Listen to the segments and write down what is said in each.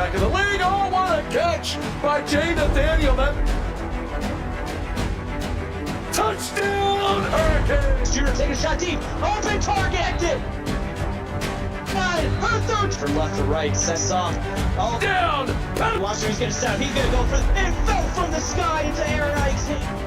quarterback in the league. Oh, what a catch by Jay Nathaniel. Touchdown, Hurricanes! Shooter taking a shot deep. Open target! Her third from left to right. Sets off. Oh, Down! watch who's going to step. He's going to go for it. It fell from the sky into Aaron Ike's hand.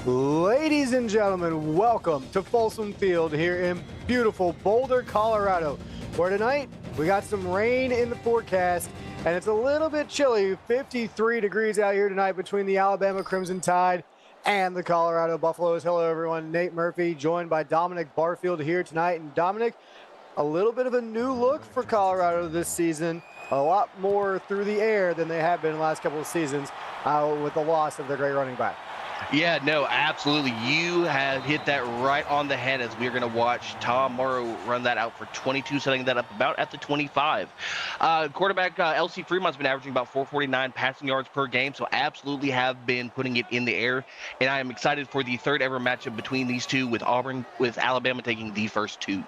Ladies and gentlemen, welcome to Folsom Field here in beautiful Boulder, Colorado, where tonight we got some rain in the forecast and it's a little bit chilly. 53 degrees out here tonight between the Alabama Crimson Tide and the Colorado Buffaloes. Hello everyone, Nate Murphy joined by Dominic Barfield here tonight. And Dominic, a little bit of a new look for Colorado this season. A lot more through the air than they have been in the last couple of seasons with the loss of their great running back. Yeah, no, absolutely. You have hit that right on the head as we're going to watch Tom Morrow run that out for 22, setting that up about at the 25. Quarterback L.C. Fremont's been averaging about 449 passing yards per game, so absolutely have been putting it in the air. And I am excited for the third ever matchup between these two, with Alabama taking the first two.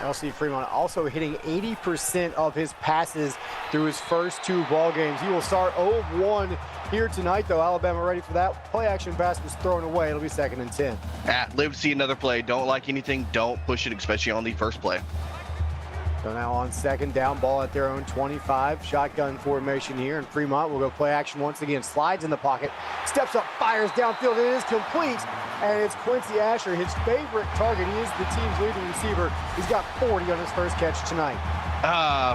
L.C. Fremont also hitting 80% of his passes through his first two ball games. He will start 0-1 here tonight, though. Alabama ready for that. Play action pass was thrown away. It'll be 2nd and 10. Live to see another play. Don't like anything. Don't push it, especially on the first play. So now on 2nd down, ball at their own 25. Shotgun formation here, and Fremont will go play action once again. Slides in the pocket, steps up, fires downfield. It is complete, and it's Quincy Asher, his favorite target. He is the team's leading receiver. He's got 40 on his first catch tonight.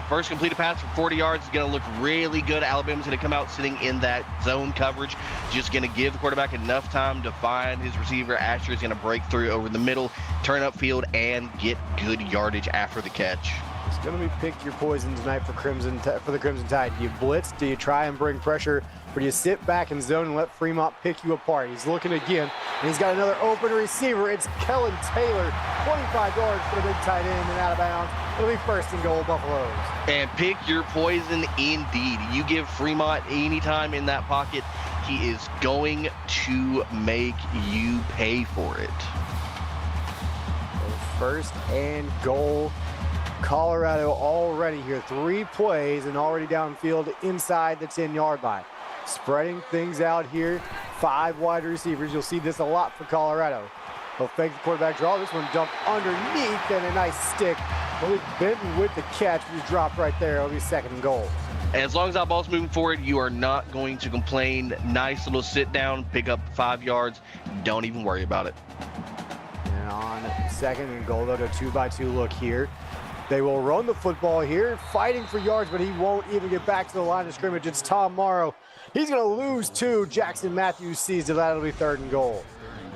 First completed pass for 40 yards is going to look really good. Alabama's going to come out sitting in that zone coverage, just going to give the quarterback enough time to find his receiver. Asher is going to break through over the middle, turn upfield, and get good yardage after the catch. It's going to be pick your poison tonight for the Crimson Tide. Do you blitz? Do you try and bring pressure? Or do you sit back in zone and let Fremont pick you apart? He's looking again, and he's got another open receiver. It's Kellen Taylor, 25 yards for the big tight end and out of bounds. It'll be 1st and goal, Buffaloes. And pick your poison indeed. You give Fremont any time in that pocket, he is going to make you pay for it. So 1st and goal. Colorado already here, 3 plays and already downfield inside the 10-yard line. Spreading things out here, 5 wide receivers. You'll see this a lot for Colorado. They'll fake the quarterback draw. This one dumped underneath, and a nice stick. Well, Benton with the catch, but he's dropped right there. It'll be 2nd and goal. As long as that ball's moving forward, you are not going to complain. Nice little sit down, pick up 5 yards. Don't even worry about it. And on 2nd and goal, they'll go 2-by-2 look here. They will run the football here, fighting for yards, but he won't even get back to the line of scrimmage. It's Tom Morrow. He's going to lose 2. Jackson Matthews sees it. That'll be 3rd and goal.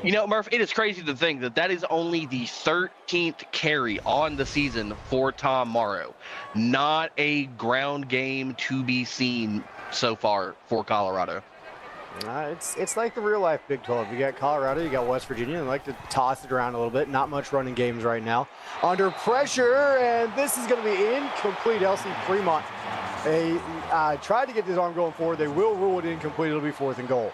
You know, Murph, it is crazy to think that that is only the 13th carry on the season for Tom Morrow. Not a ground game to be seen so far for Colorado. It's like the real life Big 12. You got Colorado, you got West Virginia, and like to toss it around a little bit. Not much running games right now. Under pressure, and this is going to be incomplete. L.C. Fremont. They tried to get this arm going forward. They will rule it incomplete. It'll be 4th and goal.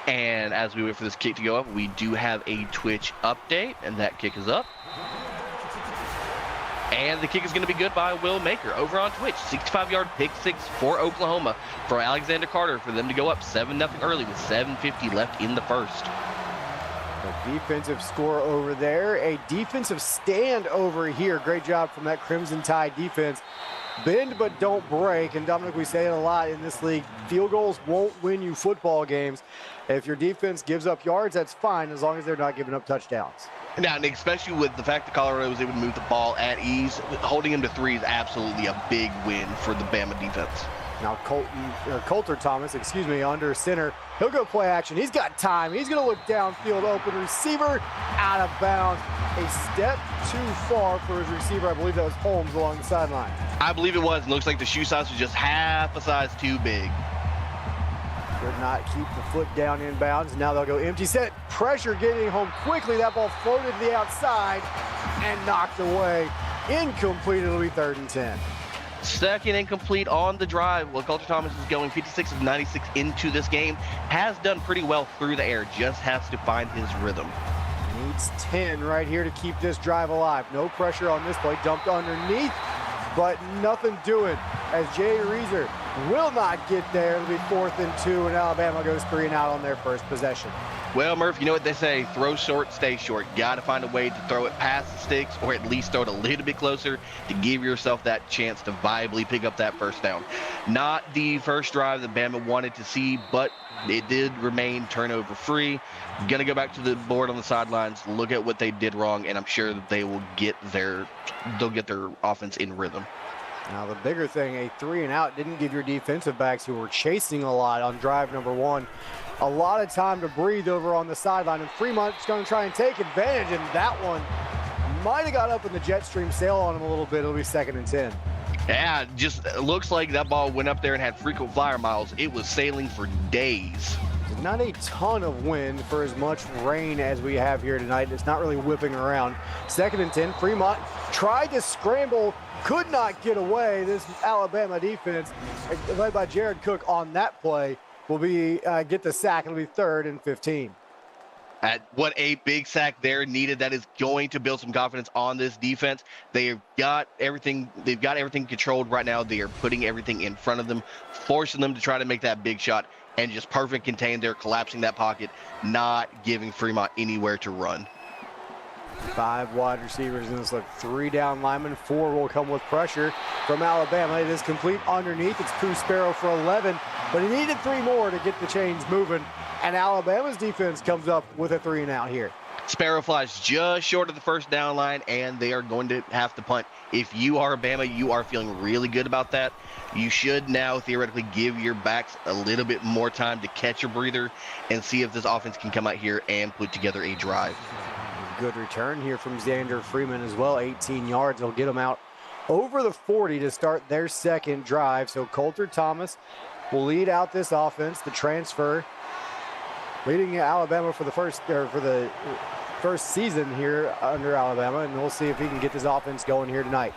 And as we wait for this kick to go up, we do have a Twitch update, and that kick is up. And the kick is going to be good by Will Maker over on Twitch. 65-yard pick 6 for Oklahoma for Alexander Carter for them to go up 7-0 early with 7:50 left in the first. A defensive score over there. A defensive stand over here. Great job from that Crimson Tide defense. Bend but don't break. And Dominic, we say it a lot in this league. Field goals won't win you football games. If your defense gives up yards, that's fine as long as they're not giving up touchdowns. Now, Nick, especially with the fact that Colorado was able to move the ball at ease, holding him to 3 is absolutely a big win for the Bama defense. Now Coulter Thomas, under center. He'll go play action. He's got time. He's going to look downfield, open receiver, out of bounds. A step too far for his receiver. I believe that was Holmes along the sideline. I believe it was. It looks like the shoe size was just half a size too big. Could not keep the foot down inbounds. Now they'll go empty set. Pressure getting home quickly. That ball floated to the outside and knocked away. Incomplete. It'll be 3rd and 10. Second incomplete on the drive. Well, Coulter Thomas is going 56 of 96 into this game. Has done pretty well through the air. Just has to find his rhythm. Needs 10 right here to keep this drive alive. No pressure on this play. Dumped underneath, but nothing doing as Jay Reeser will not get there. It'll be 4th and 2, and Alabama goes 3 and out on their first possession. Well, Murph, you know what they say, throw short, stay short. Got to find a way to throw it past the sticks or at least throw it a little bit closer to give yourself that chance to viably pick up that first down. Not the first drive that Bama wanted to see, but it did remain turnover free. Going to go back to the board on the sidelines, look at what they did wrong, and I'm sure that they'll get their offense in rhythm. Now the bigger thing, a 3 and out didn't give your defensive backs who were chasing a lot on drive number 1 a lot of time to breathe over on the sideline, and Fremont's going to try and take advantage, and that one might have got up in the jet stream sail on him a little bit. It'll be 2nd and 10. Yeah, just looks like that ball went up there and had frequent flyer miles. It was sailing for days. Not a ton of wind for as much rain as we have here tonight. It's not really whipping around. 2nd and 10. Fremont tried to scramble, could not get away. This Alabama defense, led by Jared Cook on that play, will be get the sack. It'll be 3rd and 15. What a big sack there needed. That is going to build some confidence on this defense. They've got everything controlled right now. They are putting everything in front of them, forcing them to try to make that big shot, and just perfect contain. They're collapsing that pocket, not giving Fremont anywhere to run. 5 wide receivers in this look. 3 down linemen. 4 will come with pressure from Alabama. It is complete underneath. It's Pooh Sparrow for 11, but he needed 3 more to get the chains moving. And Alabama's defense comes up with a 3 and out here. Sparrow flies just short of the first down line, and they are going to have to punt. If you are Bama, you are feeling really good about that. You should now theoretically give your backs a little bit more time to catch a breather and see if this offense can come out here and put together a drive. Good return here from Xander Freeman as well. 18 yards. They'll get them out over the 40 to start their second drive. So Coulter Thomas will lead out this offense. The transfer leading Alabama for the first season here under Alabama, and we'll see if he can get this offense going here tonight.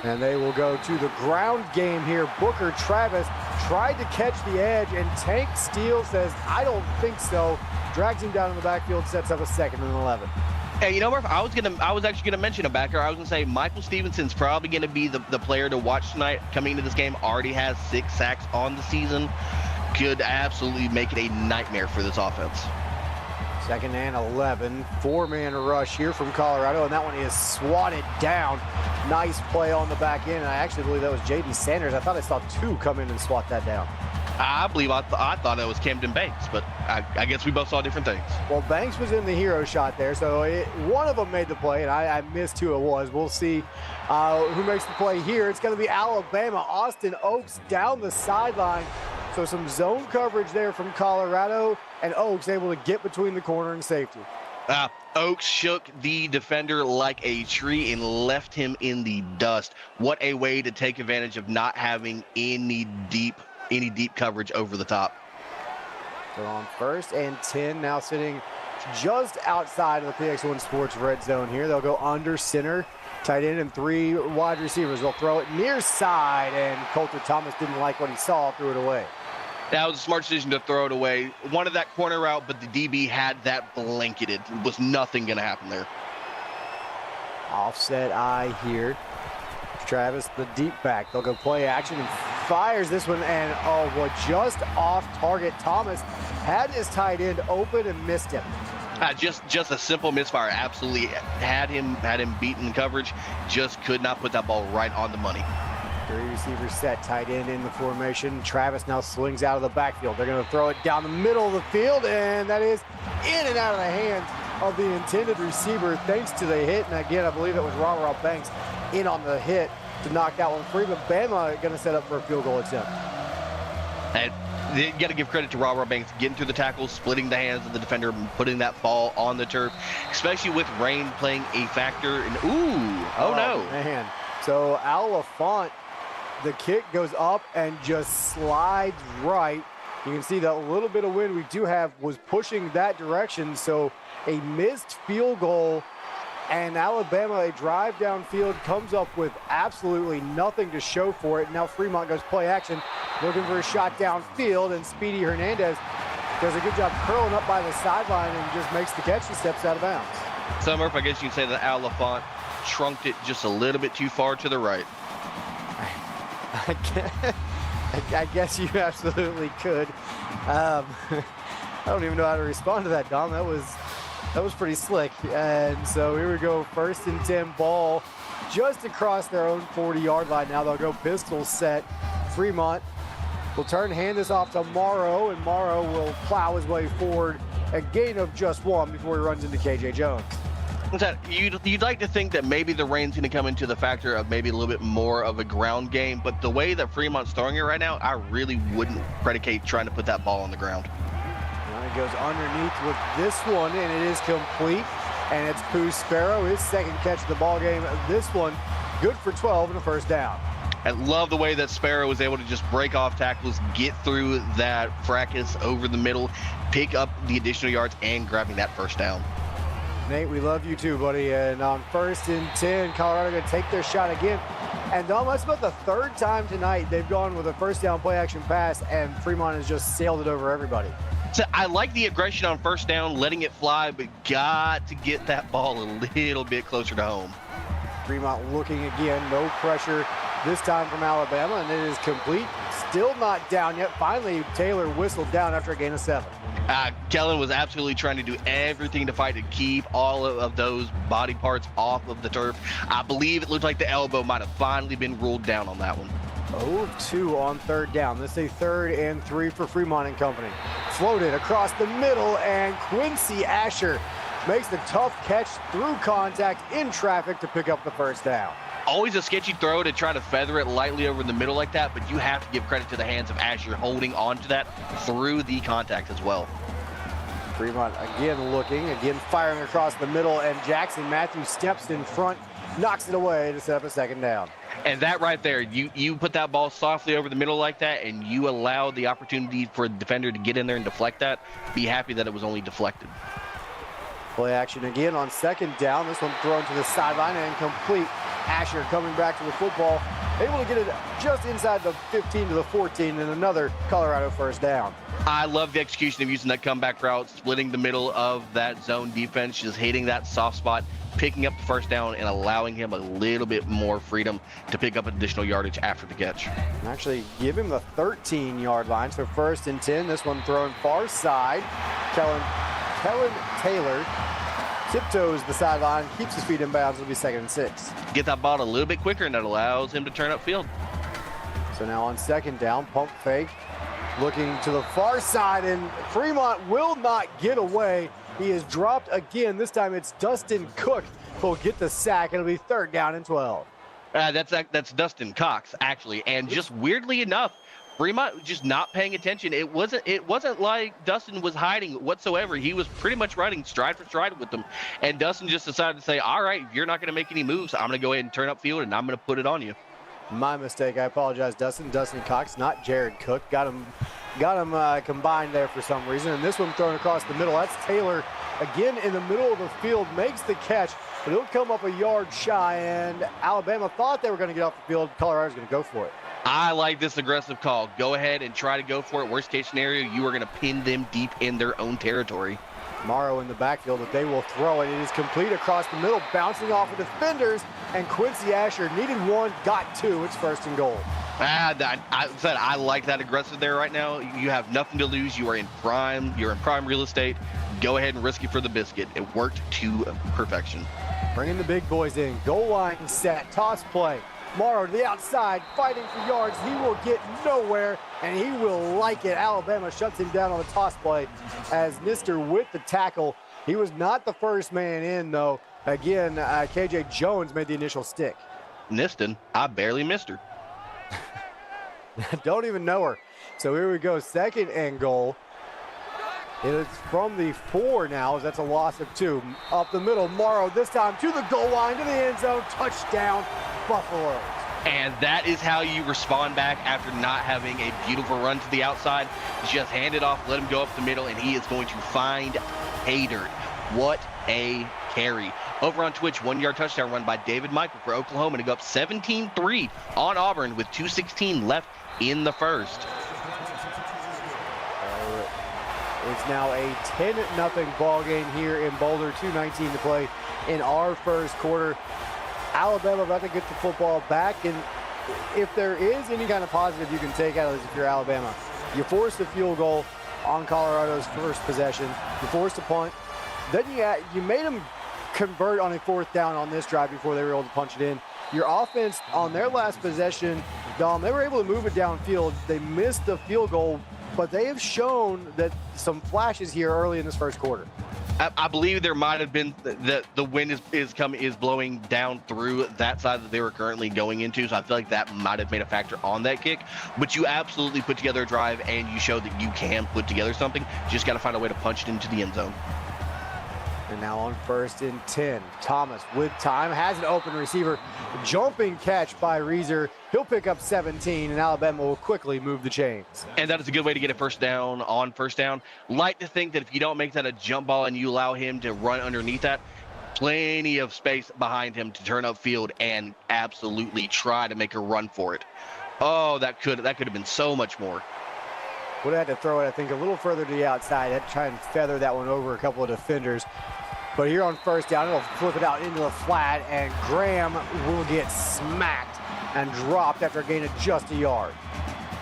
And they will go to the ground game here. Booker Travis tried to catch the edge, and Tank Steele says, I don't think so. Drags him down in the backfield, sets up a 2nd and 11. Hey, you know, Murph, I was actually gonna mention a backer. I was gonna say Michael Stevenson's probably gonna be the player to watch tonight. Coming into this game, already has 6 sacks on the season. Could absolutely make it a nightmare for this offense. 2nd and 11. 4-man rush here from Colorado, and that one is swatted down. Nice play on the back end. And I actually believe that was J.D. Sanders. I thought I saw 2 come in and swat that down. I believe I thought it was Camden Banks, but I guess we both saw different things. Well, Banks was in the hero shot there, so one of them made the play, and I missed who it was. We'll see who makes the play here. It's going to be Alabama. Austin Oaks down the sideline. So some zone coverage there from Colorado, and Oaks able to get between the corner and safety. Oaks shook the defender like a tree and left him in the dust. What a way to take advantage of not having any deep coverage over the top. They're on 1st and 10, now sitting just outside of the PX1 Sports red zone here. They'll go under center, tight end, and 3 wide receivers. They'll throw it near side, and Coulter Thomas didn't like what he saw, threw it away. That was a smart decision to throw it away. Wanted that corner route, but the DB had that blanketed. Was nothing going to happen there. Offset eye here. Travis, the deep back. They'll go play action and fires this one, and oh boy, just off target. Thomas had his tight end open and missed him. Just a simple misfire. Absolutely had him beaten in coverage. Just could not put that ball right on the money. 3 receivers set, tight end in the formation. Travis now swings out of the backfield. They're going to throw it down the middle of the field, and that is in and out of the hands of the intended receiver thanks to the hit. And again, I believe it was Rob Banks in on the hit to knock that one free, but Bama going to set up for a field goal attempt. And you got to give credit to Rob Banks getting through the tackles, splitting the hands of the defender, and putting that ball on the turf, especially with rain playing a factor. And oh no. Man. So Al LaFont, the kick goes up and just slides right. You can see that little bit of wind we do have was pushing that direction. So a missed field goal And Alabama, a drive downfield, comes up with absolutely nothing to show for it. Now Fremont goes play action, looking for a shot downfield, and Speedy Hernandez does a good job curling up by the sideline and just makes the catch and steps out of bounds. So, Murph, I guess you can say that Al LaFont trunked it just a little bit too far to the right. I guess you absolutely could. I don't even know how to respond to that, Dom. That was pretty slick. And so here we go, 1st and 10 ball just across their own 40-yard line. Now they'll go pistol set. Fremont will hand this off to Morrow, and Morrow will plow his way forward, a gain of just 1 before he runs into KJ Jones. You'd like to think that maybe the rain's going to come into the factor of maybe a little bit more of a ground game, but the way that Fremont's throwing it right now, I really wouldn't predicate trying to put that ball on the ground. Well, he goes underneath with this one, and it is complete. And it's Pooh Sparrow, his 2nd catch of the ball game. This one good for 12 and a 1st down. I love the way that Sparrow was able to just break off tackles, get through that fracas over the middle, pick up the additional yards, and grabbing that 1st down. Nate, we love you too, buddy. And on 1st and 10, Colorado going to take their shot again. And Dom, that's about the 3rd time tonight they've gone with a 1st down play action pass, and Fremont has just sailed it over everybody. So I like the aggression on 1st down, letting it fly, but got to get that ball a little bit closer to home. Fremont looking again, no pressure this time from Alabama, and it is complete. Still not down yet. Finally, Taylor whistled down after a gain of 7. Kellen was absolutely trying to do everything to fight to keep all of those body parts off of the turf. I believe it looked like the elbow might have finally been ruled down on that one. 0-2 on 3rd down. This is a 3rd and 3 for Fremont and company. Floated across the middle, and Quincy Asher makes the tough catch through contact in traffic to pick up the 1st down. Always a sketchy throw to try to feather it lightly over the middle like that, but you have to give credit to the hands of Asher holding on to that through the contact as well. Fremont again looking, again firing across the middle, and Jackson Matthews steps in front, knocks it away to set up a 2nd down. And that right there, you put that ball softly over the middle like that, and you allow the opportunity for the defender to get in there and deflect that. Be happy that it was only deflected. Play action again on 2nd down. This one thrown to the sideline and complete. Asher coming back to the football, able to get it just inside the 15 to the 14, and another Colorado 1st down. I love the execution of using that comeback route, splitting the middle of that zone defense, just hitting that soft spot, picking up the 1st down, and allowing him a little bit more freedom to pick up additional yardage after the catch. And actually give him the 13-yard line, so 1st and 10. This one thrown far side. Kellen Taylor tiptoes the sideline, keeps his feet in bounds. It'll be 2nd and 6. Get that ball a little bit quicker, and that allows him to turn upfield. So now on 2nd down, pump fake, looking to the far side, and Fremont will not get away. He is dropped again. This time it's Dustin Cook who will get the sack. It'll be 3rd down and 12. That's Dustin Cox, actually. And just weirdly enough, Fremont just not paying attention. It wasn't like Dustin was hiding whatsoever. He was pretty much running stride for stride with them. And Dustin just decided to say, all right, if you're not going to make any moves, I'm going to go ahead and turn upfield, and I'm going to put it on you. My mistake. I apologize, Dustin. Dustin Cox, not Jared Cook. Got him combined there for some reason. And this one thrown across the middle. That's Taylor again in the middle of the field, makes the catch, but it'll come up a yard shy. And Alabama thought they were going to get off the field. Colorado's going to go for it. I like this aggressive call. Go ahead and try to go for it. Worst case scenario, you are going to pin them deep in their own territory. Morrow in the backfield, but they will throw it. It is complete across the middle, bouncing off of defenders, and Quincy Asher needed 1, got 2. It's 1st and goal. I like that aggressive there right now. You have nothing to lose. You're in prime real estate. Go ahead and risk it for the biscuit. It worked to perfection. Bringing the big boys in. Goal line set, toss play. Morrow to the outside, fighting for yards. He will get nowhere, and he will like it. Alabama shuts him down on the toss play as Nister with the tackle. He was not the first man in, though. Again, KJ Jones made the initial stick. Niston, I barely missed her. Don't even know her. So here we go, 2nd and goal. It is from the 4 now, as that's a loss of 2. Up the middle, Morrow this time to the goal line, to the end zone, touchdown, Buffaloes. And that is how you respond back after not having a beautiful run to the outside. Just hand it off, let him go up the middle, and he is going to find pay dirt. What a carry. Over on Twitch, 1-yard touchdown run by David Michael for Oklahoma to go up 17-3 on Auburn with 2:16 left in the first. It's now a 10-0 ball game here in Boulder, 2:19 to play in our first quarter. Alabama about to get the football back, and if there is any kind of positive you can take out of this if you're Alabama, you forced a field goal on Colorado's first possession, you forced a punt, then you made them convert on a 4th down on this drive before they were able to punch it in. Your offense on their last possession, Dom, they were able to move it downfield. They missed the field goal, but they have shown that some flashes here early in this first quarter. I believe there might have been the wind is blowing down through that side that they were currently going into, so I feel like that might have made a factor on that kick. But you absolutely put together a drive, and you showed that you can put together something. You just got to find a way to punch it into the end zone. And now on 1st and 10, Thomas with time has an open receiver, jumping catch by Reeser. He'll pick up 17, and Alabama will quickly move the chains. And that is a good way to get a first down on first down. Like to think that if you don't make that a jump ball and you allow him to run underneath that, plenty of space behind him to turn upfield and absolutely try to make a run for it. Oh, that could have been so much more. Would have had to throw it, I think, a little further to the outside. Had to try and feather that one over a couple of defenders. But here on first down, it'll flip it out into the flat, and Graham will get smacked and dropped after a gain of just a yard.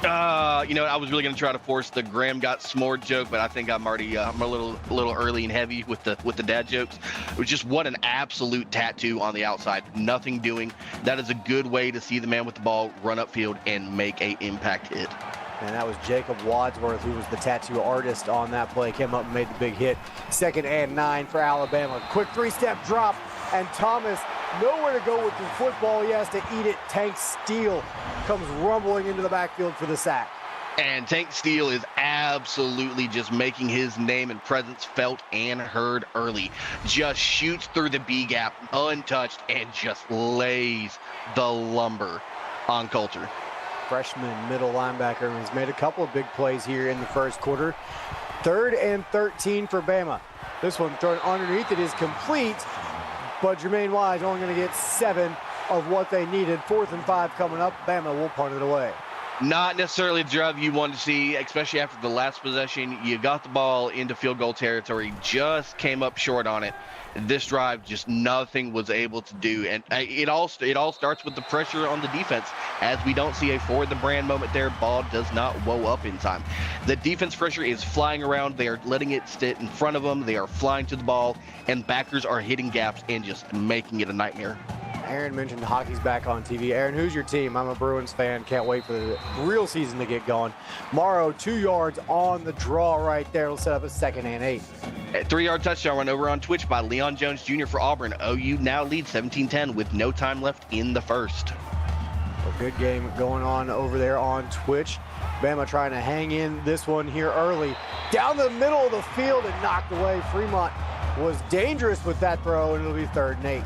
I was really going to try to force the Graham got s'more joke, but I think I'm already I'm a little early and heavy with the dad jokes. It was just what an absolute tattoo on the outside. Nothing doing. That is a good way to see the man with the ball run upfield and make a impact hit. And that was Jacob Wadsworth, who was the tattoo artist on that play. Came up and made the big hit. 2nd and 9 for Alabama. Quick 3-step drop, and Thomas nowhere to go with the football. He has to eat it. Tank Steele comes rumbling into the backfield for the sack. And Tank Steele is absolutely just making his name and presence felt and heard early. Just shoots through the B gap untouched and just lays the lumber on Coulter. Freshman middle linebacker, and he's made a couple of big plays here in the first quarter. 3rd and 13 for Bama. This one thrown underneath. It is complete, but Jermaine Wise only going to get 7 of what they needed. 4th and 5 coming up. Bama will punt it away. Not necessarily the drive you wanted to see, especially after the last possession. You got the ball into field goal territory, just came up short on it. This drive, just nothing was able to do. And it all starts with the pressure on the defense. As we don't see a for the brand moment there, ball does not woe up in time. The defense pressure is flying around. They are letting it sit in front of them. They are flying to the ball, and backers are hitting gaps and just making it a nightmare. Aaron mentioned hockey's back on TV. Aaron, who's your team? I'm a Bruins fan. Can't wait for the real season to get going. Morrow, 2 yards on the draw right there. It'll set up a 2nd and 8. A 3-yard touchdown run over on Twitch by Leon Jones Jr. for Auburn. OU now leads 17-10 with no time left in the first. A good game going on over there on Twitch. Bama trying to hang in this one here early. Down the middle of the field and knocked away. Fremont was dangerous with that throw, and it'll be 3rd and 8.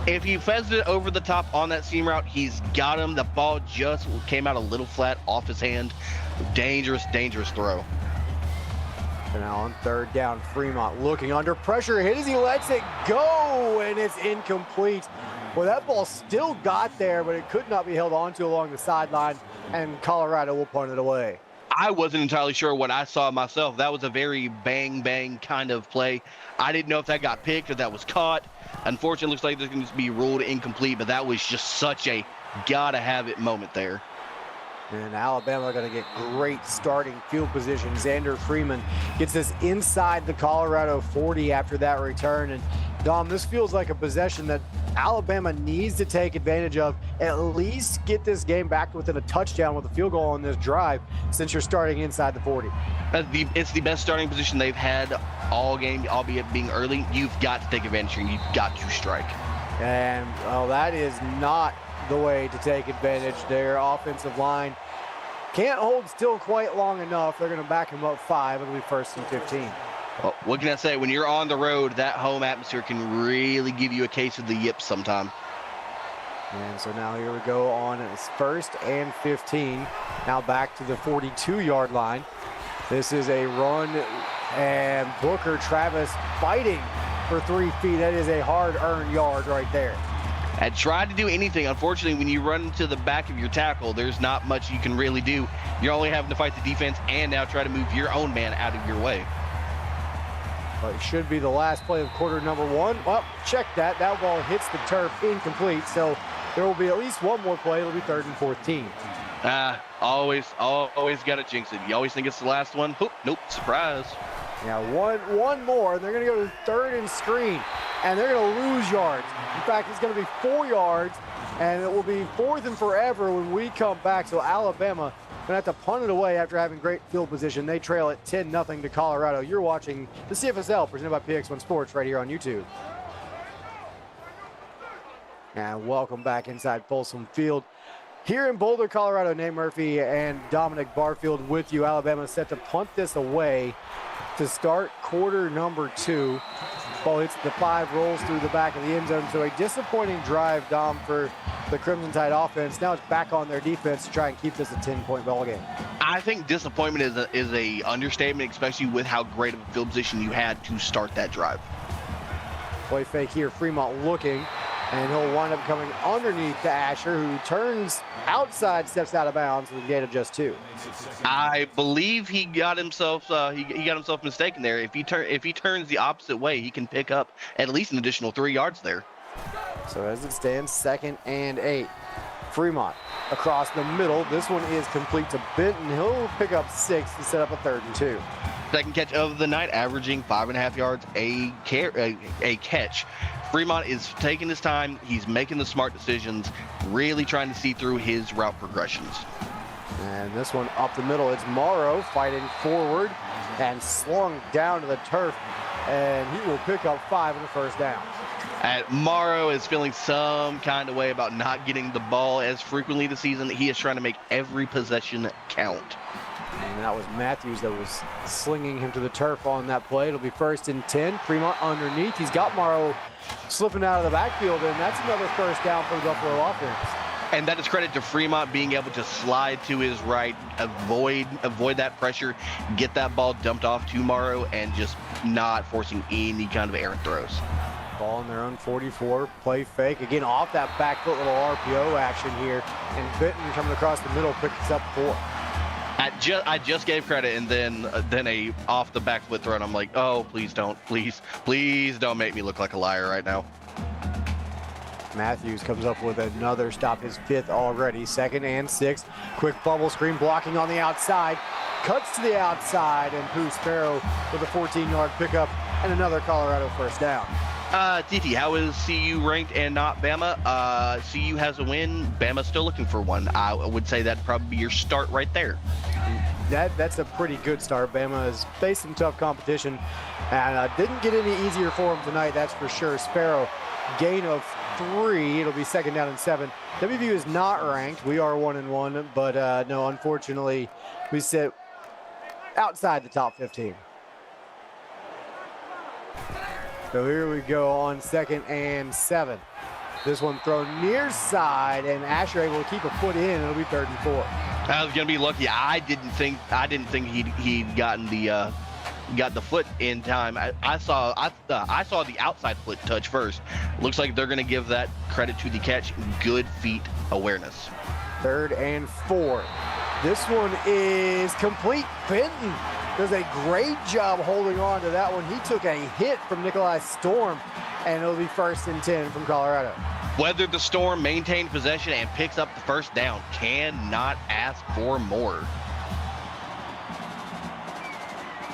If he fezzed it over the top on that seam route, he's got him. The ball just came out a little flat off his hand. Dangerous, dangerous throw. And now on 3rd down, Fremont looking under pressure. Hit as he lets it go, and it's incomplete. Well, that ball still got there, but it could not be held onto along the sideline, and Colorado will punt it away. I wasn't entirely sure what I saw myself. That was a very bang-bang kind of play. I didn't know if that got picked or that was caught. Unfortunately, it looks like there's going to be ruled incomplete, but that was just such a gotta-have-it moment there. And Alabama going to get great starting field position. Xander Freeman gets this inside the Colorado 40 after that return. And Dom, this feels like a possession that Alabama needs to take advantage of, at least get this game back within a touchdown with a field goal on this drive, since you're starting inside the 40. It's the best starting position they've had all game, albeit being early. You've got to take advantage here. You've got to strike. And well, that is not the way to take advantage. Their offensive line can't hold still quite long enough. They're going to back him up 5. It'll be 1st and 15. Well, what can I say? When you're on the road, that home atmosphere can really give you a case of the yips sometime. And so now here we go on. It's 1st and 15. Now back to the 42-yard line. This is a run, and Booker Travis fighting for 3 feet. That is a hard-earned yard right there. And try to do anything. Unfortunately, when you run to the back of your tackle, there's not much you can really do. You're only having to fight the defense and now try to move your own man out of your way. But it should be the last play of quarter number 1. Well, check that. That ball hits the turf incomplete. So there will be at least one more play. It'll be 3rd and 14. Always got to jinx it. You always think it's the last one. Nope, surprise. Yeah, one more, and they're going to go to 3rd and screen, and they're going to lose yards. In fact, it's going to be 4 yards, and it will be 4th and forever when we come back. So Alabama going to have to punt it away after having great field position. They trail at 10-0 to Colorado. You're watching the CFSL presented by PX1 Sports right here on YouTube. And welcome back inside Folsom Field. Here in Boulder, Colorado, Nate Murphy and Dominic Barfield with you. Alabama set to punt this away to start quarter number 2. Ball hits the 5, rolls through the back of the end zone. So a disappointing drive, Dom, for the Crimson Tide offense. Now it's back on their defense to try and keep this a 10-point ball game. I think disappointment is a understatement, especially with how great of a field position you had to start that drive. Play fake here, Fremont looking, and he'll wind up coming underneath to Asher, who turns outside, steps out of bounds with a gain of just 2. I believe he got himself he got himself mistaken there. If he turns the opposite way, he can pick up at least an additional 3 yards there. So as it stands, 2nd and 8. Fremont across the middle. This one is complete to Benton. He'll pick up 6 to set up a 3rd and 2. Second catch of the night, averaging 5.5 yards a catch. Fremont is taking his time. He's making the smart decisions, really trying to see through his route progressions. And this one up the middle. It's Morrow fighting forward and slung down to the turf. And he will pick up 5 in the first down. Morrow is feeling some kind of way about not getting the ball as frequently this season. He is trying to make every possession count. And that was Matthews that was slinging him to the turf on that play. It'll be 1st and 10. Fremont underneath. He's got Morrow slipping out of the backfield, and that's another first down for the Buffalo offense. And that is credit to Fremont being able to slide to his right, avoid that pressure, get that ball dumped off to Morrow, and just not forcing any kind of errant throws. Ball in their own 44, play fake. Again, off that back foot, little RPO action here. And Benton coming across the middle picks up 4. I just gave credit, and then a off the back foot throw, and I'm like, oh, please don't make me look like a liar right now. Matthews comes up with another stop, his 5th already. 2nd and 6. Quick bubble screen blocking on the outside. Cuts to the outside, and Pooh Sparrow with a 14-yard pickup and another Colorado first down. TT, how is CU ranked and not Bama? CU has a win. Bama's still looking for one. I would say that'd probably be your start right there. That's a pretty good start. Bama has faced some tough competition and didn't get any easier for him tonight, that's for sure. Sparrow, gain of 3. It'll be 2nd down and 7. WVU is not ranked. We are 1-1, but no, unfortunately, we sit outside the top 15. So here we go on 2nd and 7. This one thrown near side, and Asher able to keep a foot in. It'll be 3rd and 4. I was gonna be lucky. I didn't think he'd gotten got the foot in time. I saw the outside foot touch first. Looks like they're gonna give that credit to the catch. Good feet awareness. 3rd and 4. This one is complete. Benton does a great job holding on to that one. He took a hit from Nikolai Storm, and it'll be 1st and 10 from Colorado. Weathered the storm, maintained possession, and picks up the first down. Cannot ask for more.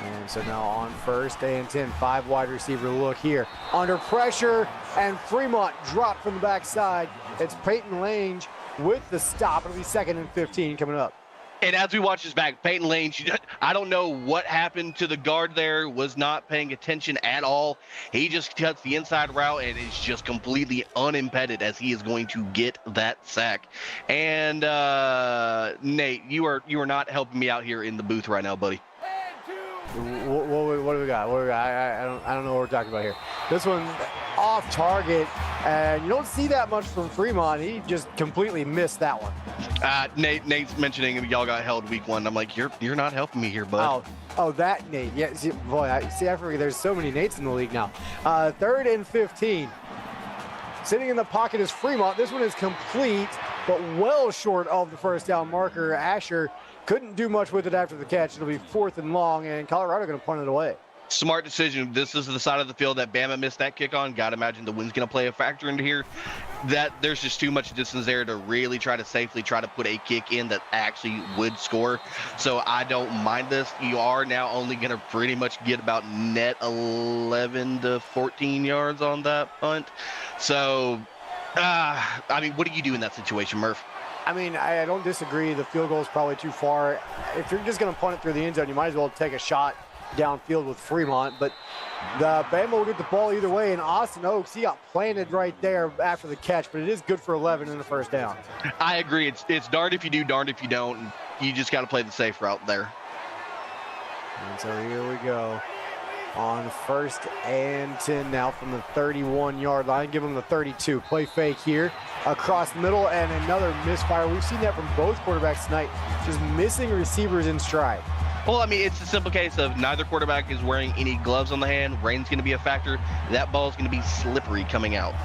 And so now on 1st and 10, 5 wide receiver look here. Under pressure, and Fremont dropped from the backside. It's Peyton Lange with the stop. It'll be 2nd and 15 coming up. And as we watch this back, Peyton Lange, I don't know what happened to the guard there, was not paying attention at all. He just cuts the inside route and is just completely unimpeded as he is going to get that sack. And Nate, you are not helping me out here in the booth right now, buddy. What do we got? I don't know what we're talking about here. This one, off target, and you don't see that much from Fremont. He just completely missed that one. Nate's mentioning y'all got held week 1. I'm like, you're not helping me here, bud. Oh, that Nate. Yeah, see, boy, I forget there's so many Nates in the league now. 3rd and 15. Sitting in the pocket is Fremont. This one is complete, but well short of the first down marker. Asher couldn't do much with it after the catch. It'll be 4th and long, and Colorado going to punt it away. Smart decision. This is the side of the field that Bama missed that kick on. Got to imagine the wind's going to play a factor into here. That there's just too much distance there to really try to safely try to put a kick in that actually would score. So I don't mind this. You are now only going to pretty much get about net 11 to 14 yards on that punt. So, I mean, what do you do in that situation, Murph? I mean, I don't disagree. The field goal is probably too far. If you're just going to punt it through the end zone, you might as well take a shot downfield with Fremont, but the Bama will get the ball either way, and Austin Oaks, he got planted right there after the catch, but it is good for 11 and a first down. I agree. It's darned if you do, darned if you don't. And you just got to play the safe route there. And so here we go on 1st and 10 now from the 31-yard line. Give them the 32. Play fake here across the middle, and another misfire. We've seen that from both quarterbacks tonight, just missing receivers in stride. Well, I mean, it's a simple case of neither quarterback is wearing any gloves on the hand. Rain's going to be a factor. That ball is going to be slippery coming out.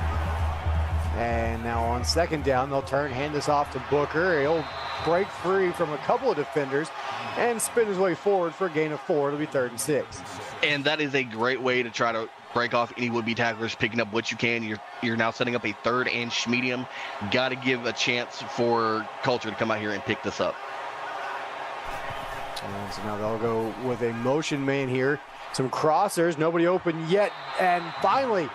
And now on 2nd down, they'll hand this off to Booker. He'll break free from a couple of defenders and spin his way forward for a gain of 4. It'll be 3rd and 6. And that is a great way to try to break off any would-be tacklers, picking up what you can. You're now setting up a 3rd and medium. Got to give a chance for Culture to come out here and pick this up. And so now they'll go with a motion man here. Some crossers, nobody open yet. And finally,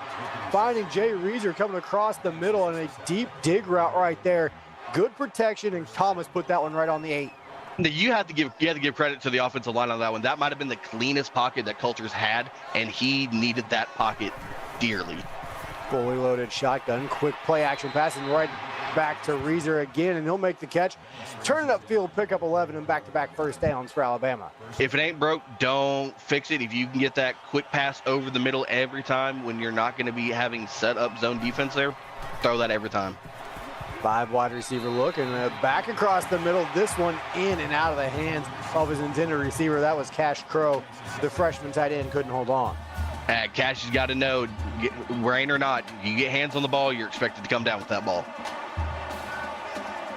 finding Jay Reeser coming across the middle and a deep dig route right there. Good protection, and Thomas put that one right on the 8. You have to give credit to the offensive line on that one. That might have been the cleanest pocket that Culture's had, and he needed that pocket dearly. Fully loaded shotgun, quick play action passing right back to Reeser again, and he'll make the catch. Turn it upfield, pick up 11, and back-to-back first downs for Alabama. If it ain't broke, don't fix it. If you can get that quick pass over the middle every time when you're not going to be having set up zone defense there, throw that every time. 5 wide receiver look, and back across the middle. This one in and out of the hands of his intended receiver. That was Cash Crow. The freshman tight end couldn't hold on. Cash has got to know, rain or not, you get hands on the ball, you're expected to come down with that ball.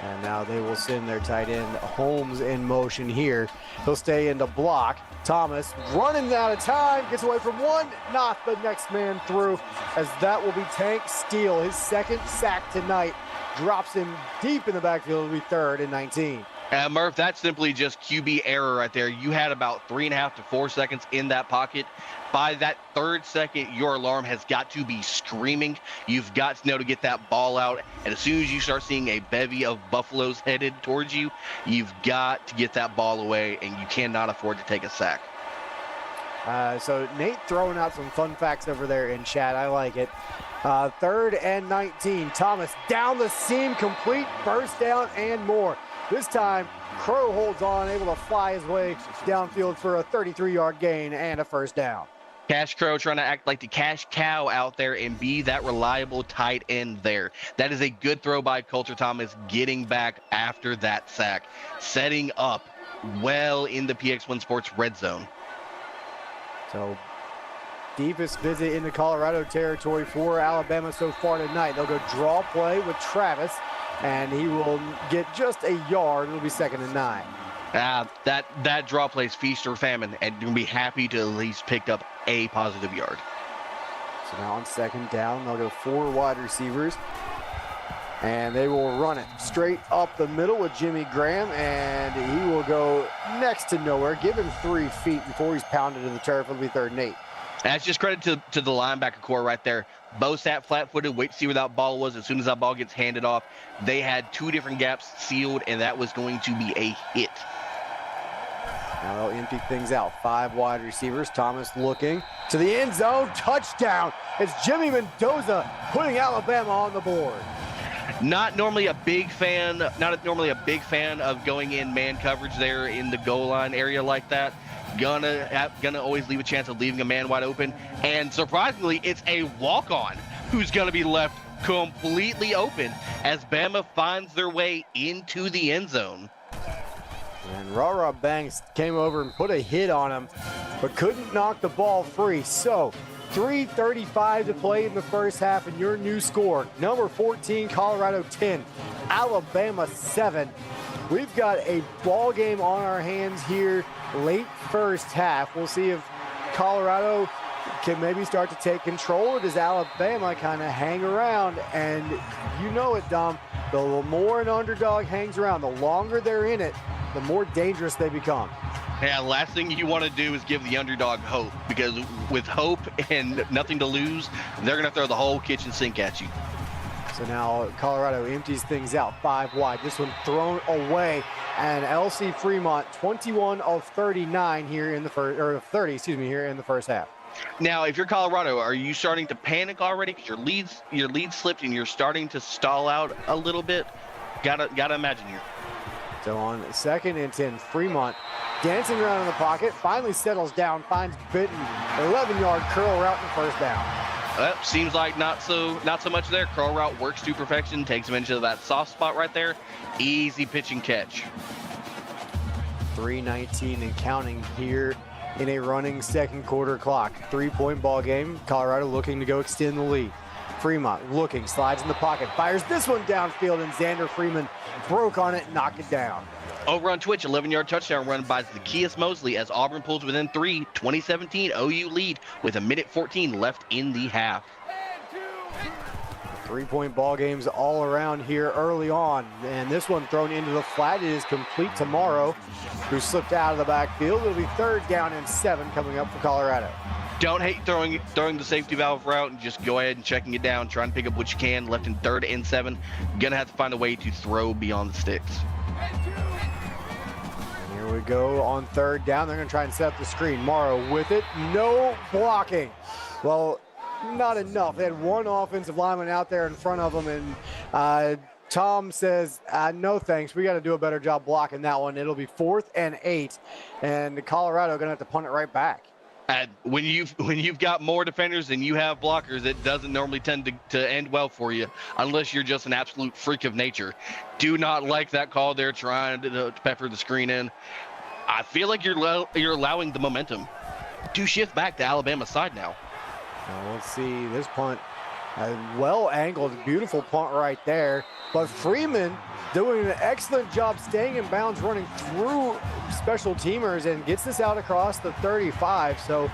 And now they will send their tight end Holmes in motion here. He'll stay in the block. Thomas running out of time, gets away from one, not the next man through, as that will be Tank Steele. His 2nd sack tonight drops him deep in the backfield. It'll be 3rd and 19. Murph, that's simply just QB error right there. You had about 3.5 to 4 seconds in that pocket. By that 3rd second, your alarm has got to be screaming. You've got to know to get that ball out. And as soon as you start seeing a bevy of Buffaloes headed towards you, you've got to get that ball away, and you cannot afford to take a sack. So Nate throwing out some fun facts over there in chat. I like it. 3rd and 19. Thomas down the seam, complete first down and more. This time, Crow holds on, able to fly his way downfield for a 33-yard gain and a first down. Cash Crow trying to act like the cash cow out there and be that reliable tight end there. That is a good throw by Culture Thomas, getting back after that sack, setting up well in the PX1 Sports red zone. So, deepest visit into Colorado territory for Alabama so far tonight. They'll go draw play with Travis, and he will get just a yard. It'll be 2nd and 9. That draw plays feast or famine, and you're going to be happy to at least pick up a positive yard. So now on 2nd down, they'll go 4 wide receivers, and they will run it straight up the middle with Jimmy Graham, and he will go next to nowhere. Give him 3 feet before he's pounded to the turf. It'll be 3rd and 8. That's just credit to the linebacker core right there. Both sat flat-footed, wait to see where that ball was. As soon as that ball gets handed off, they had 2 different gaps sealed, and that was going to be a hit. Now they'll empty things out. 5 wide receivers. Thomas looking to the end zone. Touchdown. It's Jimmy Mendoza putting Alabama on the board. Not normally a big fan of going in man coverage there in the goal line area like that. Gonna always leave a chance of leaving a man wide open. And surprisingly, it's a walk-on who's going to be left completely open as Bama finds their way into the end zone. And Rara Banks came over and put a hit on him, but couldn't knock the ball free. So 3:35 to play in the first half, and your new score, number 14, Colorado 10, Alabama 7. We've got a ball game on our hands here late first half. We'll see if Colorado can maybe start to take control, or does Alabama kind of hang around? And you know it, Dom, the more an underdog hangs around, the longer they're in it, the more dangerous they become. Yeah, last thing you want to do is give the underdog hope, because with hope and nothing to lose, they're going to throw the whole kitchen sink at you. So now Colorado empties things out 5 wide. This one thrown away, and LC Fremont 21 of 39 here in the first, or 30, excuse me, here in the first half. Now, if you're Colorado, are you starting to panic already because your lead slipped and you're starting to stall out a little bit? Gotta imagine here. So on 2nd and 10, Fremont dancing around in the pocket, finally settles down, finds Bitten, 11-yard curl route and first down. Seems like not so much there. Curl route works to perfection, takes him into that soft spot right there. Easy pitch and catch. 3:19 and counting here in a running second quarter clock. 3-point ball game. Colorado looking to go extend the lead. Fremont looking, slides in the pocket, fires this one downfield, and Xander Freeman broke on it, knocked it down. Over on Twitch, 11-yard touchdown run by Zacchaeus Mosley as Auburn pulls within 3. 2017 OU lead with 1:14 left in the half. 3-point ball games all around here early on, and this one thrown into the flat. It is complete to Morrow, who slipped out of the backfield. It'll be 3rd down and 7 coming up for Colorado. Don't hate throwing the safety valve route and just go ahead and checking it down, trying to pick up what you can. Left in 3rd and 7. Gonna have to find a way to throw beyond the sticks. Here we go on 3rd down. They're gonna try and set up the screen. Morrow with it, no blocking. Well, not enough. They had one offensive lineman out there in front of them, and Tom says, no thanks. We got to do a better job blocking that one. It'll be 4th and 8, and Colorado gonna have to punt it right back. When you've got more defenders than you have blockers, it doesn't normally tend to end well for you, unless you're just an absolute freak of nature. Do not like that call there, trying to pepper the screen in. I feel like you're allowing the momentum to shift back to Alabama's side now. Now let's see this punt. A well-angled, beautiful punt right there. But Freeman doing an excellent job staying in bounds, running through special teamers, and gets this out across the 35. So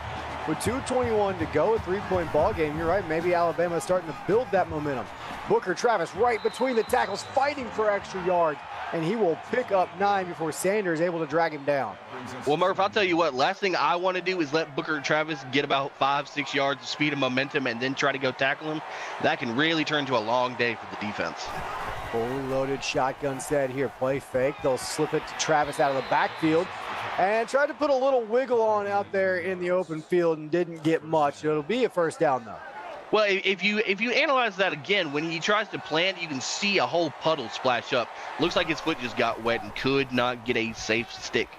with 2:21 to go, a 3-point ball game, you're right, maybe Alabama is starting to build that momentum. Booker Travis right between the tackles, fighting for extra yards, and he will pick up 9 before Sanders able to drag him down. Well, Murph, I'll tell you what, last thing I want to do is let Booker Travis get about 5-6 yards of speed and momentum and then try to go tackle him. That can really turn into a long day for the defense. Fully loaded shotgun set here. Play fake. They'll slip it to Travis out of the backfield and tried to put a little wiggle on out there in the open field and didn't get much. It'll be a first down, though. Well, if you analyze that again, when he tries to plant, you can see a whole puddle splash up. Looks like his foot just got wet and could not get a safe stick.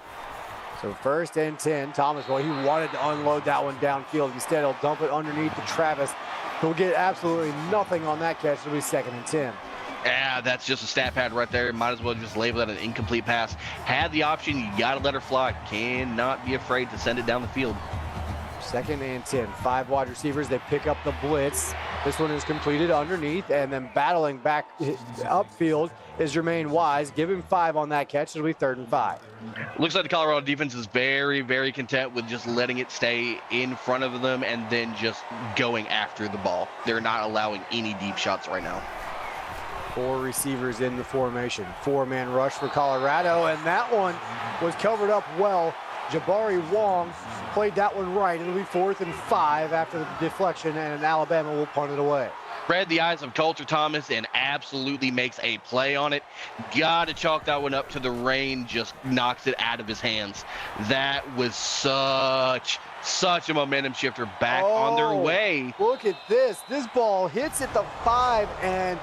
So 1st and 10. Thomas, well, he wanted to unload that one downfield. Instead, he'll dump it underneath to Travis. He'll get absolutely nothing on that catch. It'll be 2nd and 10. Yeah, that's just a stat pad right there. Might as well just label that an incomplete pass. Had the option, you got to let her fly. Cannot be afraid to send it down the field. 2nd and 10. 5 wide receivers. They pick up the blitz. This one is completed underneath, and then battling back upfield is Jermaine Wise. Give him 5 on that catch. It'll be 3rd and 5. Looks like the Colorado defense is very, very content with just letting it stay in front of them and then just going after the ball. They're not allowing any deep shots right now. 4 receivers in the formation. 4-man rush for Colorado, and that one was covered up well. Jabari Wong played that one right. It'll be 4th and 5 after the deflection, and Alabama will punt it away. Read the eyes of Coulter Thomas and absolutely makes a play on it. Got to chalk that one up to the rain, just knocks it out of his hands. That was such a momentum shifter back on their way. Look at this. This ball hits at the 5, and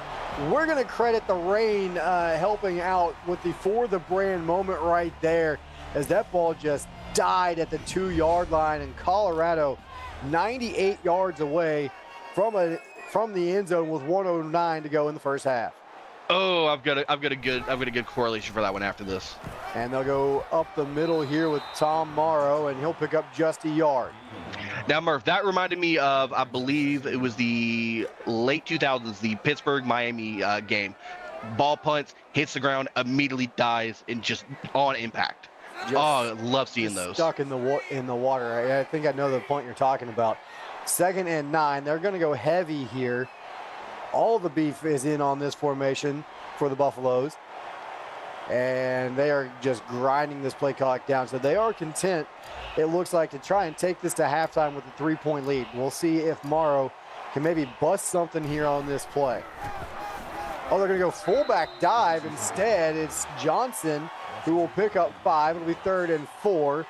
we're going to credit the rain helping out with the for the brand moment right there, as that ball just died at the 2-yard line, and Colorado 98 yards away from a from the end zone with 1:09 to go in the first half. Oh, I've got a good correlation for that one after this. And they'll go up the middle here with Tom Morrow, and he'll pick up just a yard. Now, Murph, that reminded me of, I believe it was the late 2000s, the Pittsburgh-Miami game. Ball punts, hits the ground, immediately dies, and just on impact. I love seeing those. Stuck in the water. I think I know the point you're talking about. 2nd and 9. They're going to go heavy here. All the beef is in on this formation for the Buffaloes. And they are just grinding this play clock down. So they are content, it looks like, to try and take this to halftime with a 3-point lead. We'll see if Morrow can maybe bust something here on this play. Oh, they're going to go fullback dive. Instead, it's Johnson who will pick up 5. It'll be 3rd and 4.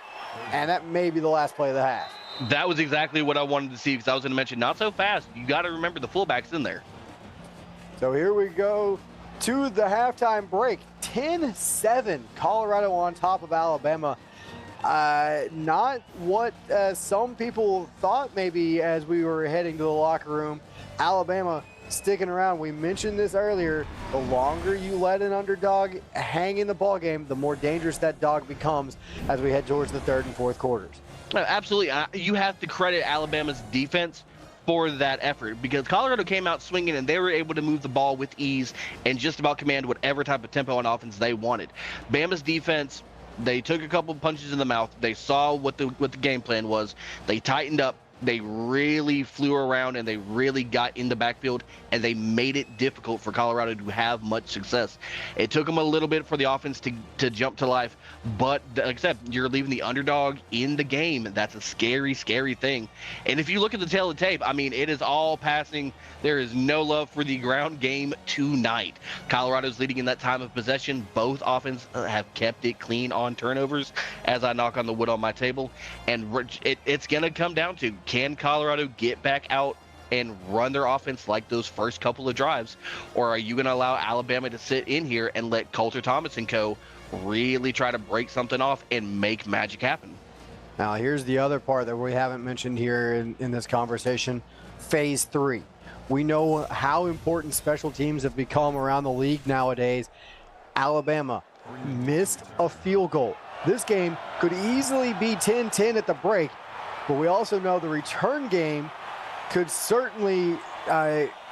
And that may be the last play of the half. That was exactly what I wanted to see, because I was going to mention not so fast. You got to remember the fullback's in there. So here we go to the halftime break. 10-7, Colorado on top of Alabama. Not what some people thought maybe as we were heading to the locker room. Alabama sticking around. We mentioned this earlier. The longer you let an underdog hang in the ball game, the more dangerous that dog becomes as we head towards the 3rd and 4th quarters. Absolutely. You have to credit Alabama's defense for that effort, because Colorado came out swinging and they were able to move the ball with ease and just about command whatever type of tempo on offense they wanted. Bama's defense, they took a couple punches in the mouth. They saw what the game plan was. They tightened up. They really flew around and they really got in the backfield, and they made it difficult for Colorado to have much success. It took them a little bit for the offense to jump to life, but like I said, you're leaving the underdog in the game. That's a scary, scary thing. And if you look at the tail of the tape, I mean, it is all passing. There is no love for the ground game tonight. Colorado's leading in that time of possession. Both offenses have kept it clean on turnovers as I knock on the wood on my table. And it's going to come down to, can Colorado get back out and run their offense like those first couple of drives? Or are you going to allow Alabama to sit in here and let Coulter Thomas and co. really try to break something off and make magic happen? Now, here's the other part that we haven't mentioned here in this conversation. Phase 3. We know how important special teams have become around the league nowadays. Alabama missed a field goal. This game could easily be 10-10 at the break, but we also know the return game could certainly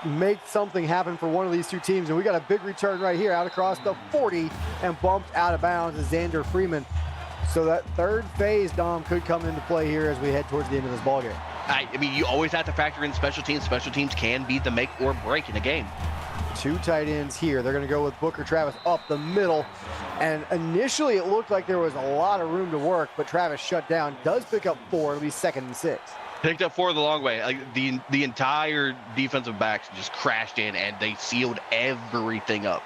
make something happen for one of these two teams. And we got a big return right here out across the 40 and bumped out of bounds as Xander Freeman. So that 3rd phase, Dom, could come into play here as we head towards the end of this ballgame. I mean, you always have to factor in special teams. Special teams can be the make or break in a game. 2 tight ends here. They're going to go with Booker Travis up the middle. And initially it looked like there was a lot of room to work, but Travis shut down. Does pick up 4. It'll be 2nd and 6. Picked up 4 the long way. Like the entire defensive backs just crashed in and they sealed everything up.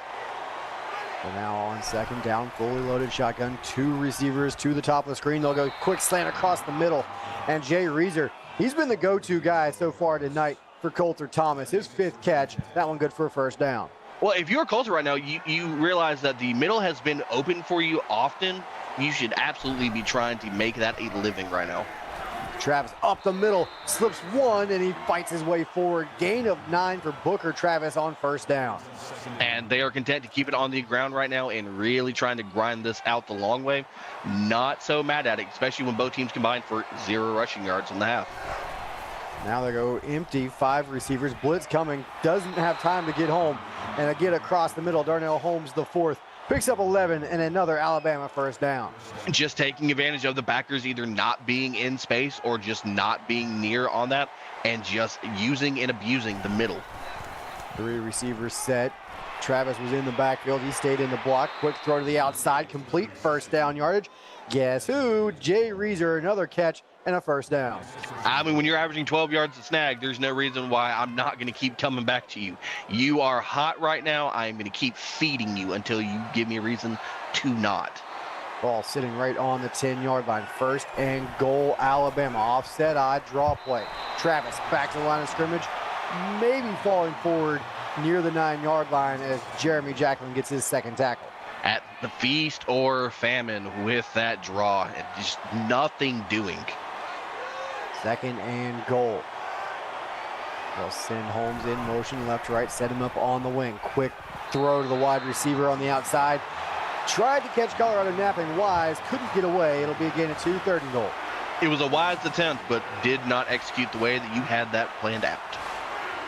So now on 2nd down, fully loaded shotgun. 2 receivers to the top of the screen. They'll go quick slant across the middle. And Jay Reeser, he's been the go-to guy so far tonight for Coulter Thomas. His 5th catch, that one good for a 1st down. Well, if you're Coulter right now, you realize that the middle has been open for you often. You should absolutely be trying to make that a living right now. Travis up the middle, slips 1, and he fights his way forward. Gain of 9 for Booker Travis on 1st down. And they are content to keep it on the ground right now and really trying to grind this out the long way. Not so mad at it, especially when both teams combined for 0 rushing yards in the half. Now they go empty, 5 receivers. Blitz coming, doesn't have time to get home. And again across the middle, Darnell Holmes, the 4th. Picks up 11 and another Alabama 1st down. Just taking advantage of the backers either not being in space or just not being near on that, and just using and abusing the middle. 3 receivers set. Travis was in the backfield. He stayed in the block. Quick throw to the outside. Complete 1st down yardage. Guess who? Jay Reeser, another catch and a 1st down. I mean, when you're averaging 12 yards a snag, there's no reason why I'm not going to keep coming back to you. You are hot right now. I am going to keep feeding you until you give me a reason to not. Ball sitting right on the 10-yard line. 1st and goal, Alabama. Offset eye draw play. Travis back to the line of scrimmage. Maybe falling forward near the 9-yard line as Jeremy Jacklin gets his 2nd tackle. At the feast or famine with that draw, and just nothing doing. 2nd and goal. They'll send Holmes in motion left to right, set him up on the wing. Quick throw to the wide receiver on the outside. Tried to catch Colorado napping. Wise couldn't get away. It'll be a gain of 2, 3rd and goal. It was a wise attempt, but did not execute the way that you had that planned out.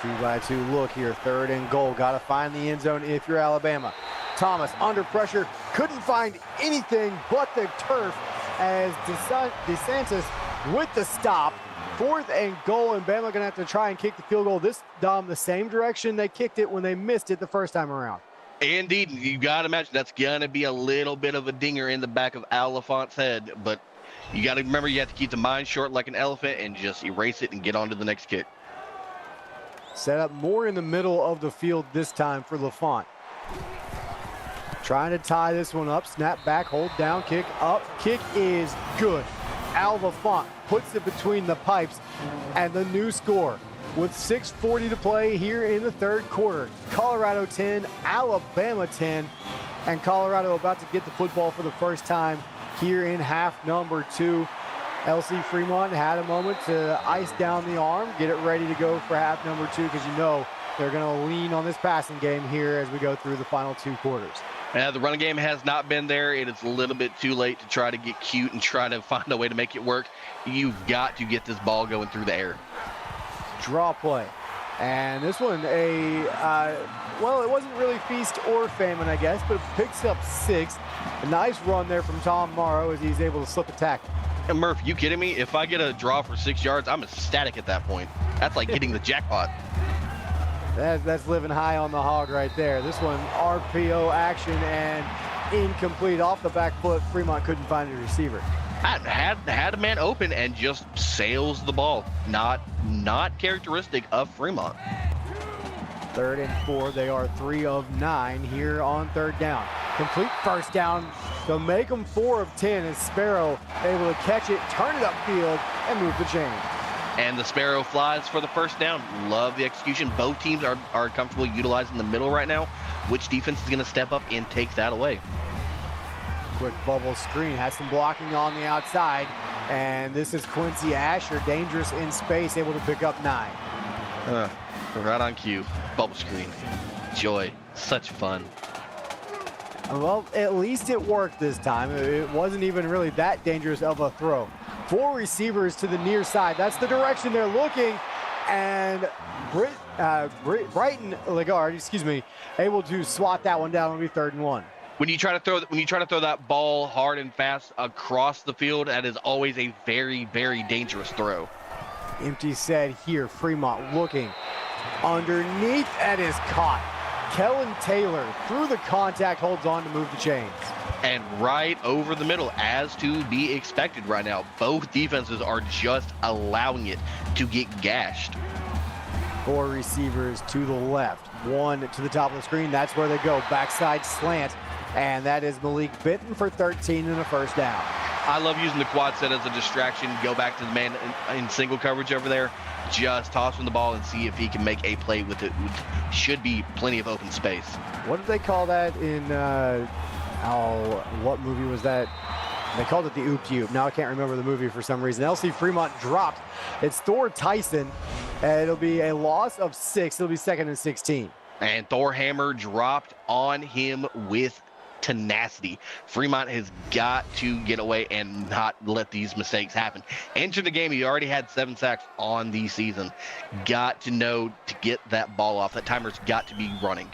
2-by-2 look here, 3rd and goal. Got to find the end zone if you're Alabama. Thomas under pressure, couldn't find anything but the turf as DeSantis with the stop. 4th and goal, and Bama gonna have to try and kick the field goal this the same direction they kicked it when they missed it the first time around. Indeed, you got to imagine that's going to be a little bit of a dinger in the back of Al LaFonte's head, but you got to remember you have to keep the mind short like an elephant and just erase it and get on to the next kick. Set up more in the middle of the field this time for LaFont. Trying to tie this one up, snap back, hold down, kick up. Kick is good. Al LaFont puts it between the pipes, and the new score with 6:40 to play here in the 3rd quarter. Colorado 10, Alabama 10, and Colorado about to get the football for the first time here in half number 2. LC Fremont had a moment to ice down the arm, get it ready to go for half number 2, because you know they're going to lean on this passing game here as we go through the final 2 quarters. The running game has not been there. It is a little bit too late to try to get cute and try to find a way to make it work. You've got to get this ball going through the air. Draw play. And this one, well, it wasn't really feast or famine, I guess, but it picks up 6. A nice run there from Tom Morrow as he's able to slip a tackle. And Murph, you kidding me? If I get a draw for 6 yards, I'm ecstatic at that point. That's like hitting the jackpot. That's living high on the hog right there. This one, RPO action and incomplete off the back foot. Fremont couldn't find a receiver. Had a man open and just sails the ball. Not characteristic of Fremont. 3rd and 4. They are 3 of 9 here on 3rd down. Complete first down to make them 4 of 10 as Sparrow able to catch it, turn it upfield, and move the chain. And the Sparrow flies for the first down. Love the execution. Both teams are comfortable utilizing the middle right now. Which defense is going to step up and take that away? Quick bubble screen, has some blocking on the outside, and this is Quincy Asher, dangerous in space, able to pick up 9. Right on cue. Bubble screen. Joy. Such fun. Well, at least it worked this time. It wasn't even really that dangerous of a throw. 4 receivers to the near side. That's the direction they're looking, and Brighton Lagarde, able to swat that one down. It'll be 3rd and 1. When you try to throw that ball hard and fast across the field, that is always a very, very dangerous throw. Empty set here. Fremont looking underneath. That is caught. Kellen Taylor through the contact, holds on to move the chains. And right over the middle, as to be expected right now. Both defenses are just allowing it to get gashed. 4 receivers to the left, 1 to the top of the screen. That's where they go. Backside slant. And that is Malik Benton for 13 and a first down. I love using the quad set as a distraction. Go back to the man in single coverage over there. Just toss him the ball and see if he can make a play with it. Should be plenty of open space. What did they call that in, what movie was that? They called it the Oop-De-Oop. Now I can't remember the movie for some reason. LC Fremont dropped. It's Thor Tyson. And it'll be a loss of 6. It'll be 2nd and 16. And Thor Hammer dropped on him with tenacity. Fremont has got to get away and not let these mistakes happen. Enter the game, he already had 7 sacks on the season. Got to know to get that ball off. That timer's got to be running.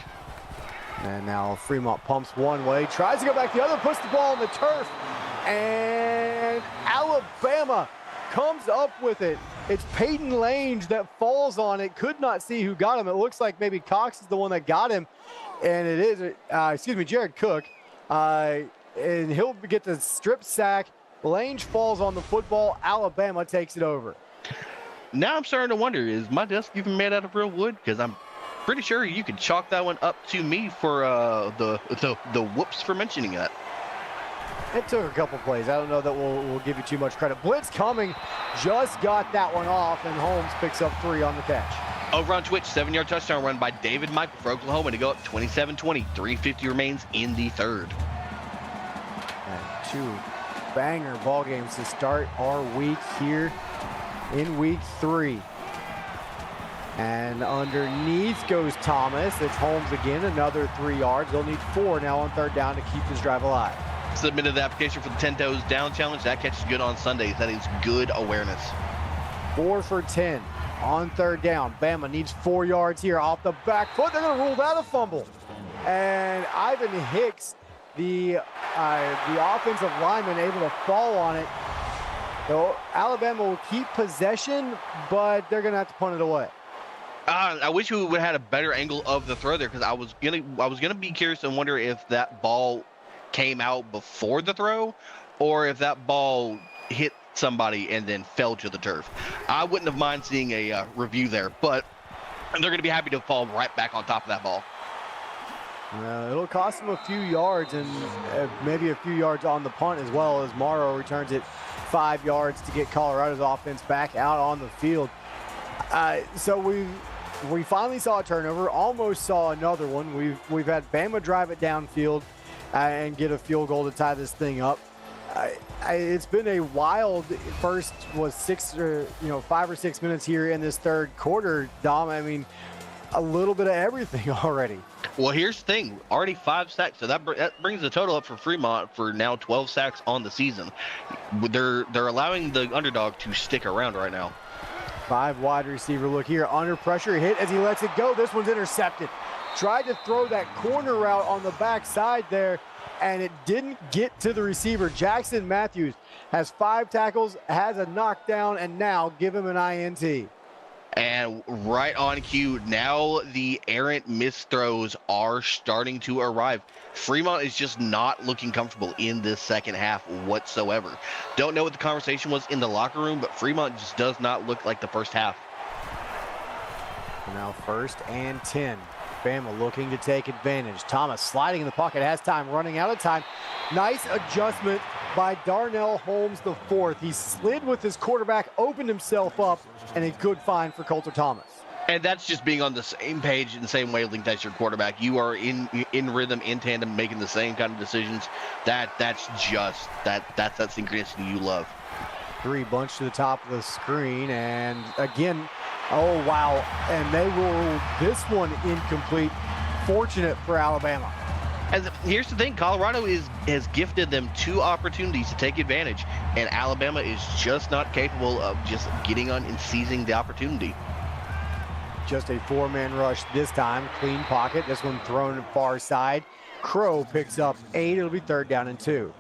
And now Fremont pumps one way, tries to go back the other, puts the ball on the turf, and Alabama comes up with it. It's Peyton Lange that falls on it. Could not see who got him. It looks like maybe Cox is the one that got him. And it is, Jared Cook. And he'll get the strip sack. Lange falls on the football. Alabama takes it over. Now I'm starting to wonder, is my desk even made out of real wood? Because I'm pretty sure you could chalk that one up to me for the whoops for mentioning that. It took a couple plays. I don't know that we'll give you too much credit. Blitz coming. Just got that one off, and Holmes picks up 3 on the catch. Over on Twitch, 7-yard touchdown run by David Michael for Oklahoma to go up 27-20. 3:50 remains in the 3rd. And 2 banger ball games to start our week here in week 3. And underneath goes Thomas. It's Holmes again, another 3 yards. They'll need 4 now on 3rd down to keep this drive alive. Submitted the application for the 10 toes down challenge. That catch is good on Sundays. That is good awareness. 4 for 10 on 3rd down. Bama needs 4 yards here off the back foot. They're going to rule that a fumble. And Ivan Hicks, the offensive lineman, able to fall on it. So Alabama will keep possession, but they're going to have to punt it away. I wish we would have had a better angle of the throw there, because I was gonna be curious and wonder if that ball came out before the throw, or if that ball hit somebody and then fell to the turf. I wouldn't have mind seeing a review there, but they're gonna be happy to fall right back on top of that ball. It'll cost them a few yards, and maybe a few yards on the punt as well, as Morrow returns it 5 yards to get Colorado's offense back out on the field. So we finally saw a turnover, almost saw another one. We've had Bama drive it downfield and get a field goal to tie this thing up. It's been a wild first 5 or 6 minutes here in this 3rd quarter, Dom. I mean, a little bit of everything already. Well, here's the thing. Already 5 sacks, so that brings the total up for Fremont for now 12 sacks on the season. They're allowing the underdog to stick around right now. 5 wide receiver look here. Under pressure, hit as he lets it go. This one's intercepted. Tried to throw that corner route on the backside there, and it didn't get to the receiver. Jackson Matthews has 5 tackles, has a knockdown, and now give him an INT. And right on cue, now the errant missed throws are starting to arrive. Fremont is just not looking comfortable in this second half whatsoever. Don't know what the conversation was in the locker room, but Fremont just does not look like the first half. Now 1st and 10. Bama looking to take advantage. Thomas sliding in the pocket, has time, running out of time. Nice adjustment by Darnell Holmes the 4th. He slid with his quarterback, opened himself up, and a good find for Coulter Thomas. And that's just being on the same page in the same wavelength as your quarterback. You are in rhythm, in tandem, making the same kind of decisions. That's that synchronicity you love. 3 bunch to the top of the screen, and again, oh wow, and they will rule this one incomplete. Fortunate for Alabama. And here's the thing, Colorado has gifted them 2 opportunities to take advantage, and Alabama is just not capable of just getting on and seizing the opportunity. Just a 4-man rush this time. Clean pocket. This one thrown far side. Crow picks up 8. It'll be 3rd down and 2.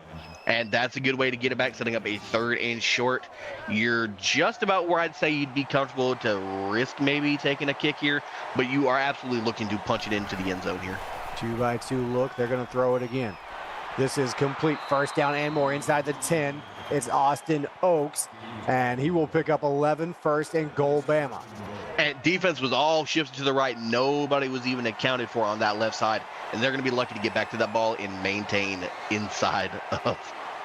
And that's a good way to get it back, setting up a 3rd and short. You're just about where I'd say you'd be comfortable to risk maybe taking a kick here, but you are absolutely looking to punch it into the end zone here. 2-by-2 look. They're going to throw it again. This is complete. 1st down and more inside the 10. It's Austin Oaks, and he will pick up 11 first and goal Bama. And defense was all shifted to the right. Nobody was even accounted for on that left side, and they're going to be lucky to get back to that ball and maintain inside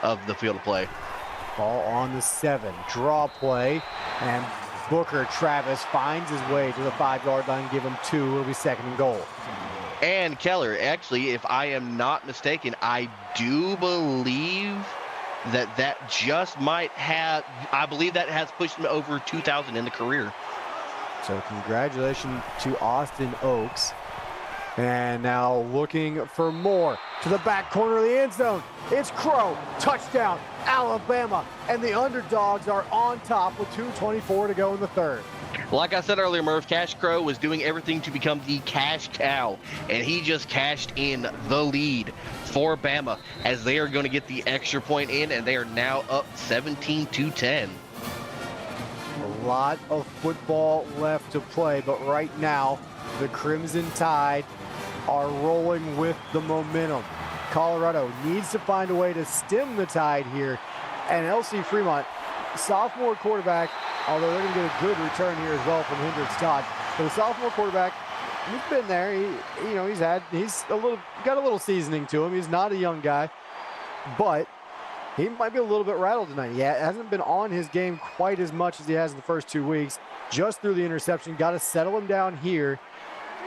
of the field of play. Ball on the 7. Draw play, and Booker Travis finds his way to the 5-yard line. Give him 2. It'll be 2nd and goal. And Keller, actually, if I am not mistaken, I do believe that just might have, I believe that has pushed him over 2,000 in the career. So congratulations to Austin Oaks. And now looking for more to the back corner of the end zone. It's Crow, touchdown, Alabama, and the underdogs are on top with 2:24 to go in the 3rd. Like I said earlier, Merv, Cash Crow was doing everything to become the cash cow, and he just cashed in the lead for Bama as they are going to get the extra point in, and they are now up 17-10. A lot of football left to play, but right now the Crimson Tide are rolling with the momentum. Colorado needs to find a way to stem the tide here, and LC Fremont, sophomore quarterback, although they're going to get a good return here as well from Hendricks Todd. But the sophomore quarterback, he's been there. He's got a little seasoning to him. He's not a young guy, but he might be a little bit rattled tonight. He hasn't been on his game quite as much as he has in the first 2 weeks. Just through the interception, got to settle him down here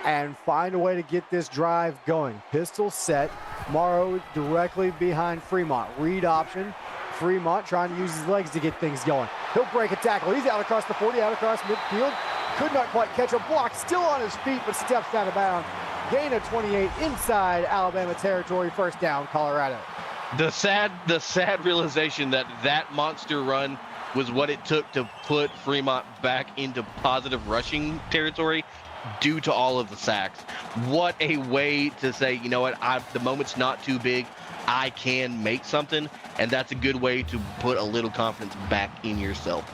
and find a way to get this drive going. Pistol set. Morrow directly behind Fremont. Read option. Fremont trying to use his legs to get things going. He'll break a tackle. He's out across the 40, out across midfield. could not quite catch a block, still on his feet, but steps out of bounds. Gain of 28 inside Alabama territory, first down, Colorado. The sad realization that that monster run was what it took to put Fremont back into positive rushing territory due to all of the sacks. What a way to say, you know what, the moment's not too big. I can make something, and that's a good way to put a little confidence back in yourself.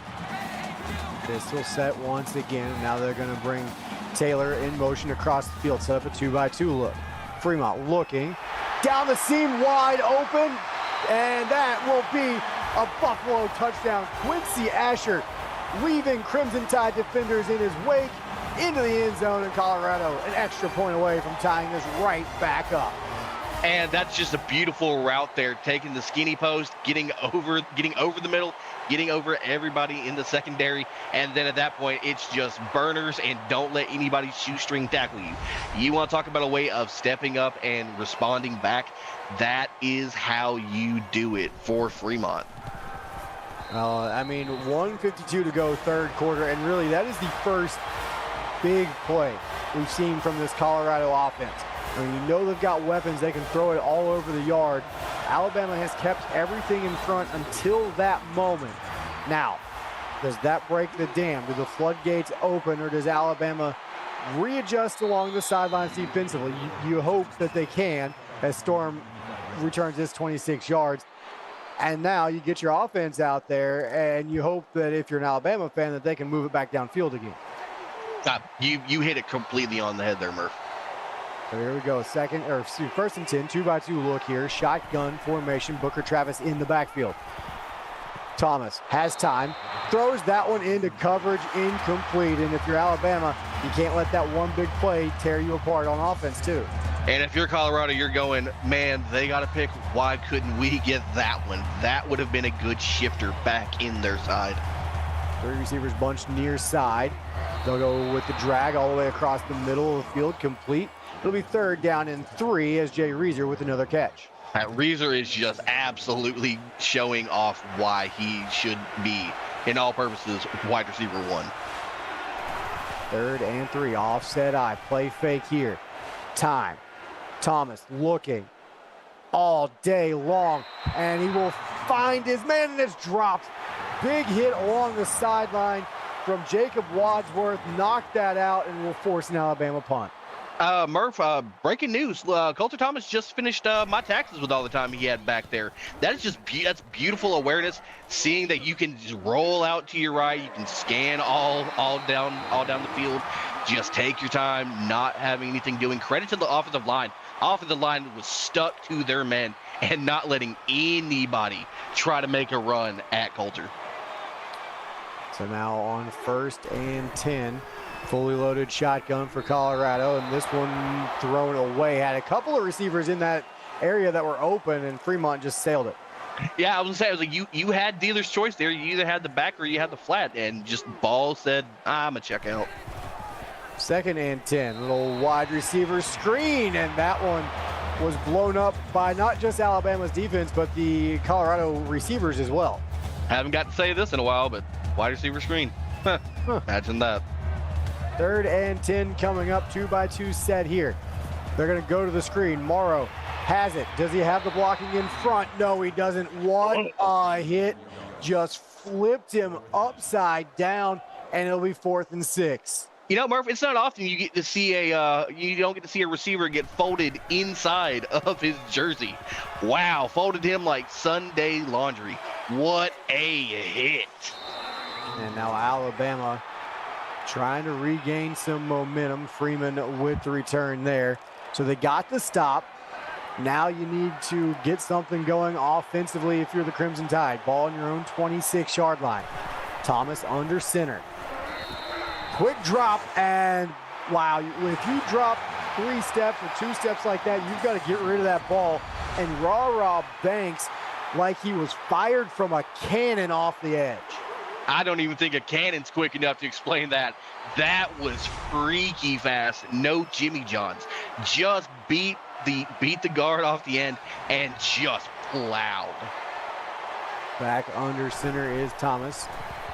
Pistol set once again. Now they're going to bring Taylor in motion across the field, set up a 2-by-2 look. Fremont looking down the seam, wide open, and that will be a Buffalo touchdown. Quincy Asher leaving Crimson Tide defenders in his wake into the end zone, in Colorado an extra point away from tying this right back up. And that's just a beautiful route there, taking the skinny post, getting over the middle, getting over everybody in the secondary, and then at that point it's just burners and don't let anybody shoestring tackle you. You want to talk about a way of stepping up and responding back? That is how you do it for Fremont. I mean, 1:52 to go, third quarter, and really that is the first big play we've seen from this Colorado offense. I mean, you know they've got weapons, they can throw it all over the yard. Alabama has kept everything in front until that moment. Now, does that break the dam? Do the floodgates open, or does Alabama readjust along the sidelines defensively? You hope that they can, as Storm returns this 26 yards. And now you get your offense out there, and you hope that if you're an Alabama fan, that they can move it back downfield again. You hit it completely on the head there, Murph. So here we go, first and 10, 2-by-2 look here, shotgun formation, Booker Travis in the backfield. Thomas has time, throws that one into coverage, incomplete, and if you're Alabama, you can't let that one big play tear you apart on offense too. And if you're Colorado, you're going, man, they got to pick, why couldn't we get that one? That would have been a good shifter back in their side. Three receivers bunched near side. They'll go with the drag all the way across the middle of the field, complete. It'll be third down and 3 as Jay Reeser with another catch. Reeser is just absolutely showing off why he should be, in all purposes, wide receiver 1. Third and 3, offset eye, play fake here. Time. Thomas looking all day long, and he will find his man, and it's dropped. Big hit along the sideline from Jacob Wadsworth, knocked that out, and will force an Alabama punt. Murph, breaking news. Coulter Thomas just finished my taxes with all the time he had back there. That is just that's beautiful awareness, seeing that you can just roll out to your right, you can scan all down the field, just take your time, not having anything doing. Credit to the offensive line. Offensive line was stuck to their men and not letting anybody try to make a run at Coulter. So now on first and 10, fully loaded shotgun for Colorado, and this one thrown away. Had a couple of receivers in that area that were open, and Fremont just sailed it. Yeah, I was gonna say, I was like, you had dealer's choice there. You either had the back or you had the flat, and just ball said, I'm a check out. Second and 10, little wide receiver screen, and that one was blown up by not just Alabama's defense, but the Colorado receivers as well. Haven't got to say this in a while, but wide receiver screen. Imagine that. Third and 10 coming up, 2-by-2 set here. They're going to go to the screen. Morrow has it. Does he have the blocking in front? No, he doesn't. What a hit. Just flipped him upside down, and it'll be 4th and 6. You know, Murph, it's not often you get to see you don't get to see a receiver get folded inside of his jersey. Wow, folded him like Sunday laundry. What a hit. And now Alabama trying to regain some momentum. Freeman with the return there. So they got the stop. Now you need to get something going offensively if you're the Crimson Tide. Ball on your own 26-yard line. Thomas under center. Quick drop, and wow, if you drop 3 steps or 2 steps like that, you've got to get rid of that ball. And Rah banks like he was fired from a cannon off the edge. I don't even think a cannon's quick enough to explain that. That was freaky fast. No Jimmy Johns. Just beat the guard off the end and just plowed. Back under center is Thomas.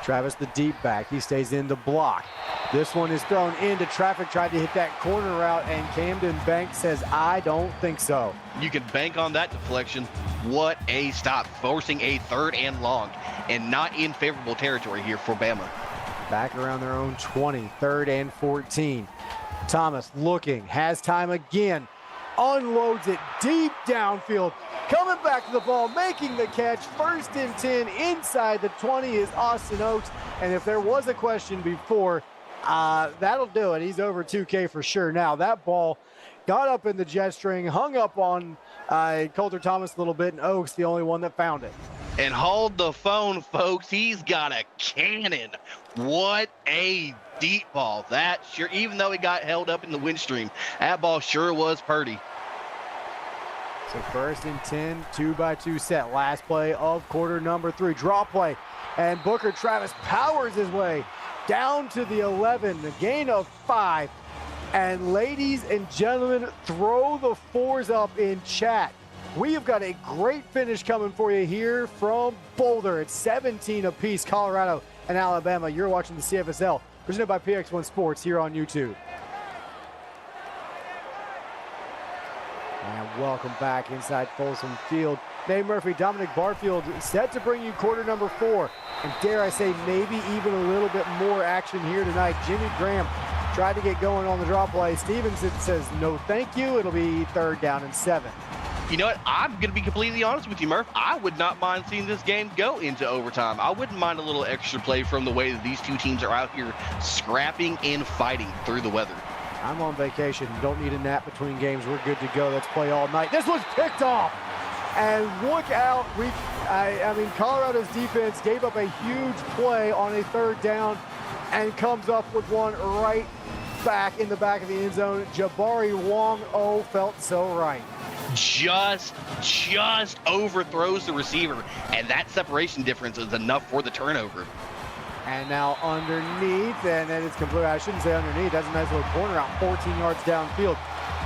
Travis the deep back. He stays in the block. This one is thrown into traffic, tried to hit that corner route, and Camden Banks says, I don't think so. You can bank on that deflection. What a stop, forcing a 3rd and long, and not in favorable territory here for Bama. Back around their own 20, 3rd and 14. Thomas looking, has time again, unloads it deep downfield, coming back to the ball, making the catch, 1st and 10 inside the 20 is Austin Oakes, and if there was a question before, that'll do it. He's over 2K for sure. Now that ball got up in the jet string, hung up on Coulter Thomas a little bit, and Oakes the only one that found it. And hold the phone, folks. He's got a cannon. What a deep ball. That sure, even though it got held up in the wind stream, that ball sure was purty. So 1st and 10, 2-by-2 set. Last play of quarter number 3. Draw play. And Booker Travis powers his way down to the 11, a gain of 5. And ladies and gentlemen, throw the 4s up in chat. We have got a great finish coming for you here from Boulder. It's 17 apiece, Colorado and Alabama. You're watching the CFSL, presented by PX1 Sports here on YouTube. And welcome back inside Folsom Field. Nate Murphy, Dominic Barfield set to bring you quarter number 4. And dare I say, maybe even a little bit more action here tonight. Jimmy Graham tried to get going on the draw play. Stevenson says no thank you. It'll be 3rd down and 7. You know what? I'm going to be completely honest with you, Murph. I would not mind seeing this game go into overtime. I wouldn't mind a little extra play from the way that these two teams are out here scrapping and fighting through the weather. I'm on vacation. Don't need a nap between games. We're good to go. Let's play all night. This was picked off. And look out. I mean, Colorado's defense gave up a huge play on a 3rd down and comes up with one right back in the back of the end zone. Jabari Wong, felt so right. Just overthrows the receiver, and that separation difference is enough for the turnover. And now underneath, and then it's complete. I shouldn't say underneath. That's a nice little corner out, 14 yards downfield.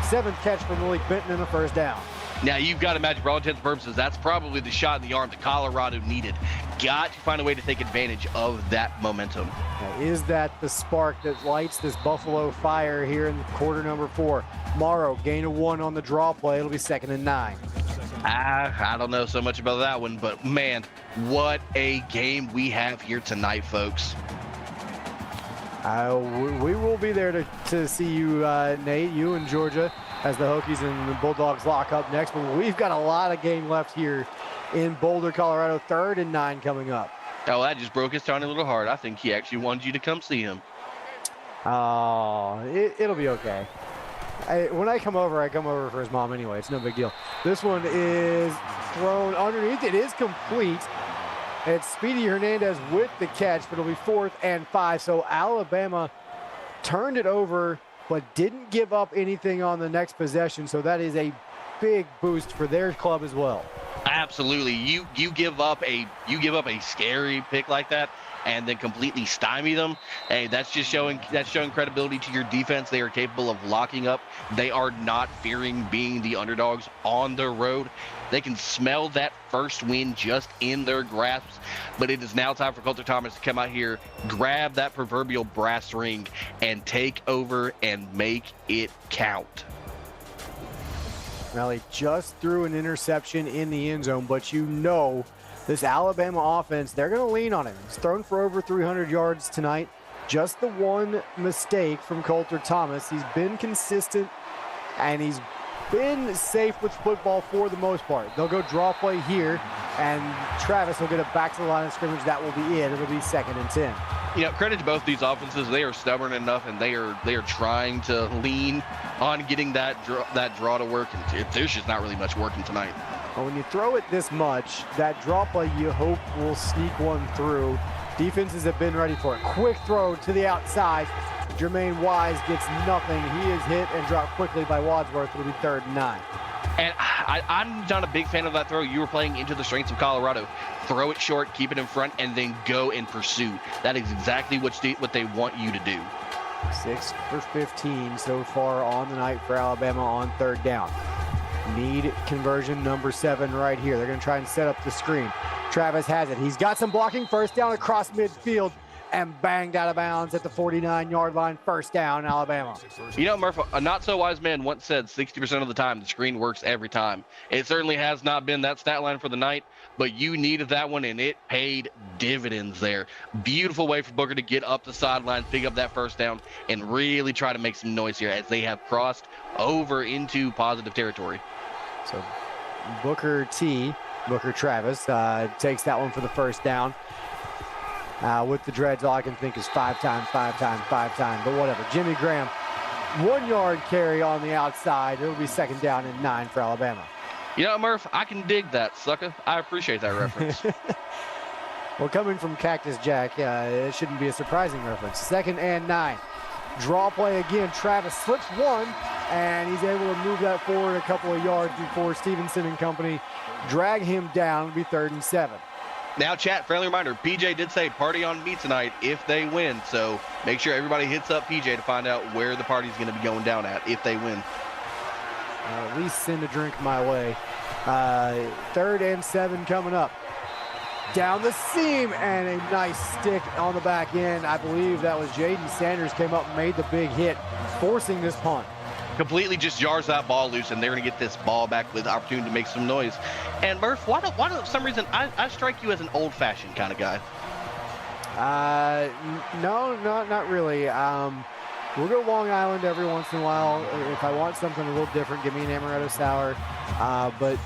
7th catch for Malik Benton and a 1st down. Now, you've got to imagine, for all intents and purposes, that's probably the shot in the arm that Colorado needed. Got to find a way to take advantage of that momentum. Now, is that the spark that lights this Buffalo fire here in quarter number 4? Morrow, gain of 1 on the draw play. It'll be 2nd and 9. I don't know so much about that one, but man, what a game we have here tonight, folks. We will be there to see you, Nate, you and Georgia, as the Hokies and the Bulldogs lock up next. But we've got a lot of game left here in Boulder, Colorado. 3rd and 9 coming up. Oh, that just broke his tiny little heart. I think he actually wanted you to come see him. Oh, it'll be okay. When I come over for his mom anyway. It's no big deal. This one is thrown underneath. It is complete. It's Speedy Hernandez with the catch, but it'll be 4th and 5. So Alabama turned it over, but didn't give up anything on the next possession. So that is a big boost for their club as well. Absolutely. You give up a scary pick like that and then completely stymie them. Hey, that's showing credibility to your defense. They are capable of locking up. They are not fearing being the underdogs on the road. They can smell that first win just in their grasps, but it is now time for Coulter Thomas to come out here, grab that proverbial brass ring, and take over and make it count. Well, he just threw an interception in the end zone, but you know this Alabama offense, they're going to lean on him. He's thrown for over 300 yards tonight. Just the one mistake from Coulter Thomas. He's been consistent, and he's been safe with football for the most part. They'll go draw play here, and Travis will get it back to the line of scrimmage. That will be it. It'll be 2nd and 10. You know, credit to both these offenses. They are stubborn enough, and they are trying to lean on getting that draw to work. And there's just not really much working tonight. But when you throw it this much, that draw play you hope will sneak one through. Defenses have been ready for it. Quick throw to the outside. Jermaine Wise gets nothing. He is hit and dropped quickly by Wadsworth. It'll be 3rd and 9. And I'm not a big fan of that throw. You were playing into the strengths of Colorado. Throw it short, keep it in front, and then go and pursue. That is exactly what they want you to do. 6 for 15 so far on the night for Alabama on 3rd down. Need conversion number 7 right here. They're going to try and set up the screen. Travis has it. He's got some blocking. 1st down across midfield. and banged out of bounds at the 49-yard line. First down, Alabama. You know, Murph, a not-so-wise man once said 60% of the time the screen works every time. It certainly has not been that stat line for the night, but you needed that one, and it paid dividends there. Beautiful way for Booker to get up the sideline, pick up that first down, and really try to make some noise here as they have crossed over into positive territory. So Booker Travis takes that one for the first down. With the dreads, all I can think is five time, but whatever. Jimmy Graham, 1 yard carry on the outside. It'll be second down and 9 for Alabama. You know, Murph, I can dig that, sucker. I appreciate that reference. Well, coming from Cactus Jack, it shouldn't be a surprising reference. Second and 9. Draw play again. Travis slips one, and he's able to move that forward a couple of yards before Stevenson and company drag him down. It'll be 3rd and 7. Now, chat, friendly reminder, PJ did say party on me tonight if they win. So make sure everybody hits up PJ to find out where the party's going to be going down at if they win. At least send a drink my way. 3rd and 7 coming up. Down the seam, and a nice stick on the back end. I believe that was Jaden Sanders came up and made the big hit, forcing this punt. Completely just jars that ball loose, and they're going to get this ball back with the opportunity to make some noise. And Murph, why do for some reason I strike you as an old-fashioned kind of guy? No, not really. We'll go Long Island every once in a while. If I want something a little different, give me an amaretto sour. But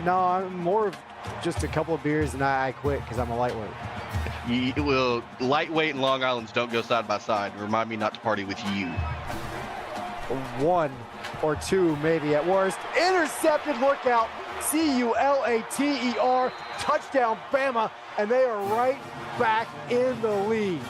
no, I'm more of just a couple of beers and I quit because I'm a lightweight. Lightweight and Long Islands don't go side by side. Remind me not to party with you. 1 or 2 maybe at worst. Intercepted, look out. Culater, touchdown Bama, and they are right back in the lead.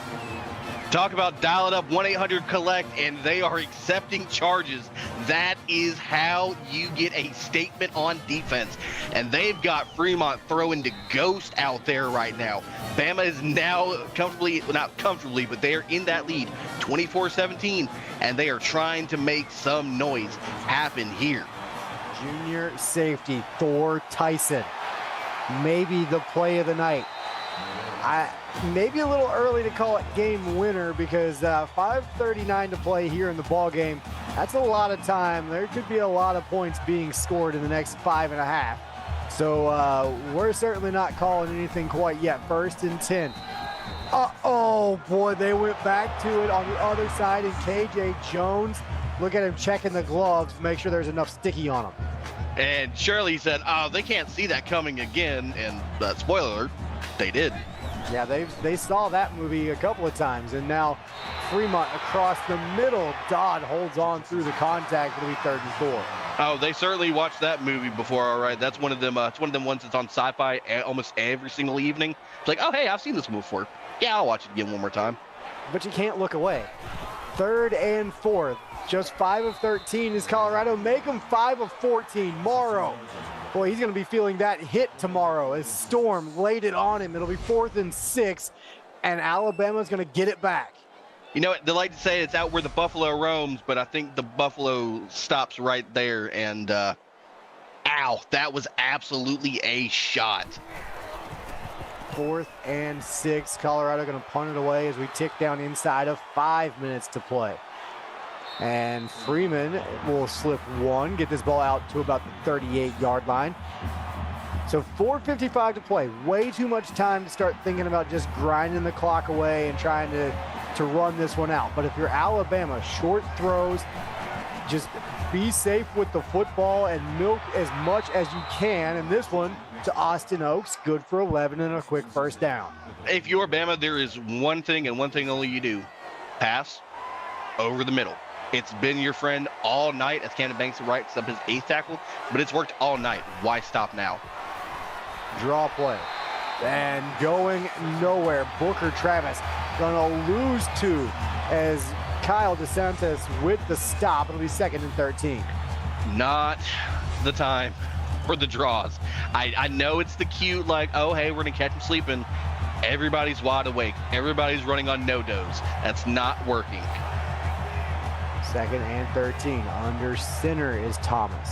Talk about dial it up, 1-800-COLLECT, and they are accepting charges. That is how you get a statement on defense. And they've got Fremont throwing the ghost out there right now. Bama is now not comfortably, but they are in that lead, 24-17, and they are trying to make some noise happen here. Junior safety, Thor Tyson, maybe the play of the night. Maybe a little early to call it game winner because 5:39 to play here in the ball game. That's a lot of time. There could be a lot of points being scored in the next 5.5. So we're certainly not calling anything quite yet. 1st and 10. Oh boy, they went back to it on the other side, and KJ Jones, look at him checking the gloves to make sure there's enough sticky on them. And Shirley said, oh, they can't see that coming again. And spoiler alert, they did. Yeah, they saw that movie a couple of times, and now Fremont across the middle. Dodd holds on through the contact. It'll be 3rd and 4. Oh, they certainly watched that movie before. All right, that's one of them. It's one of them ones that's on Sci-Fi almost every single evening. It's like, oh hey, I've seen this one before. Yeah, I'll watch it again one more time. But you can't look away. 3rd and 4. Just 5 of 13 is Colorado. Make them 5 of 14. Morrow. Boy, he's going to be feeling that hit tomorrow as Storm laid it on him. It'll be 4th and 6, and Alabama's going to get it back. You know what? They like to say it's out where the buffalo roams, but I think the buffalo stops right there. And, ow, that was absolutely a shot. 4th and 6. Colorado going to punt it away as we tick down inside of 5 minutes to play. And Freeman will slip one, get this ball out to about the 38-yard line. So 4:55 to play. Way too much time to start thinking about just grinding the clock away and trying to run this one out. But if you're Alabama, short throws, just be safe with the football and milk as much as you can. And this one to Austin Oaks, good for 11 and a quick first down. If you're Bama, there is one thing and one thing only you do. Pass over the middle. It's been your friend all night as Camden Banks writes up his 8th tackle, but it's worked all night. Why stop now? Draw play. And going nowhere. Booker Travis gonna lose 2 as Kyle DeSantis with the stop. It'll be 2nd and 13. Not the time for the draws. I know it's the cute, like, oh, hey, we're going to catch him sleeping. Everybody's wide awake. Everybody's running on no-dos. That's not working. 2nd and 13. Under center is Thomas.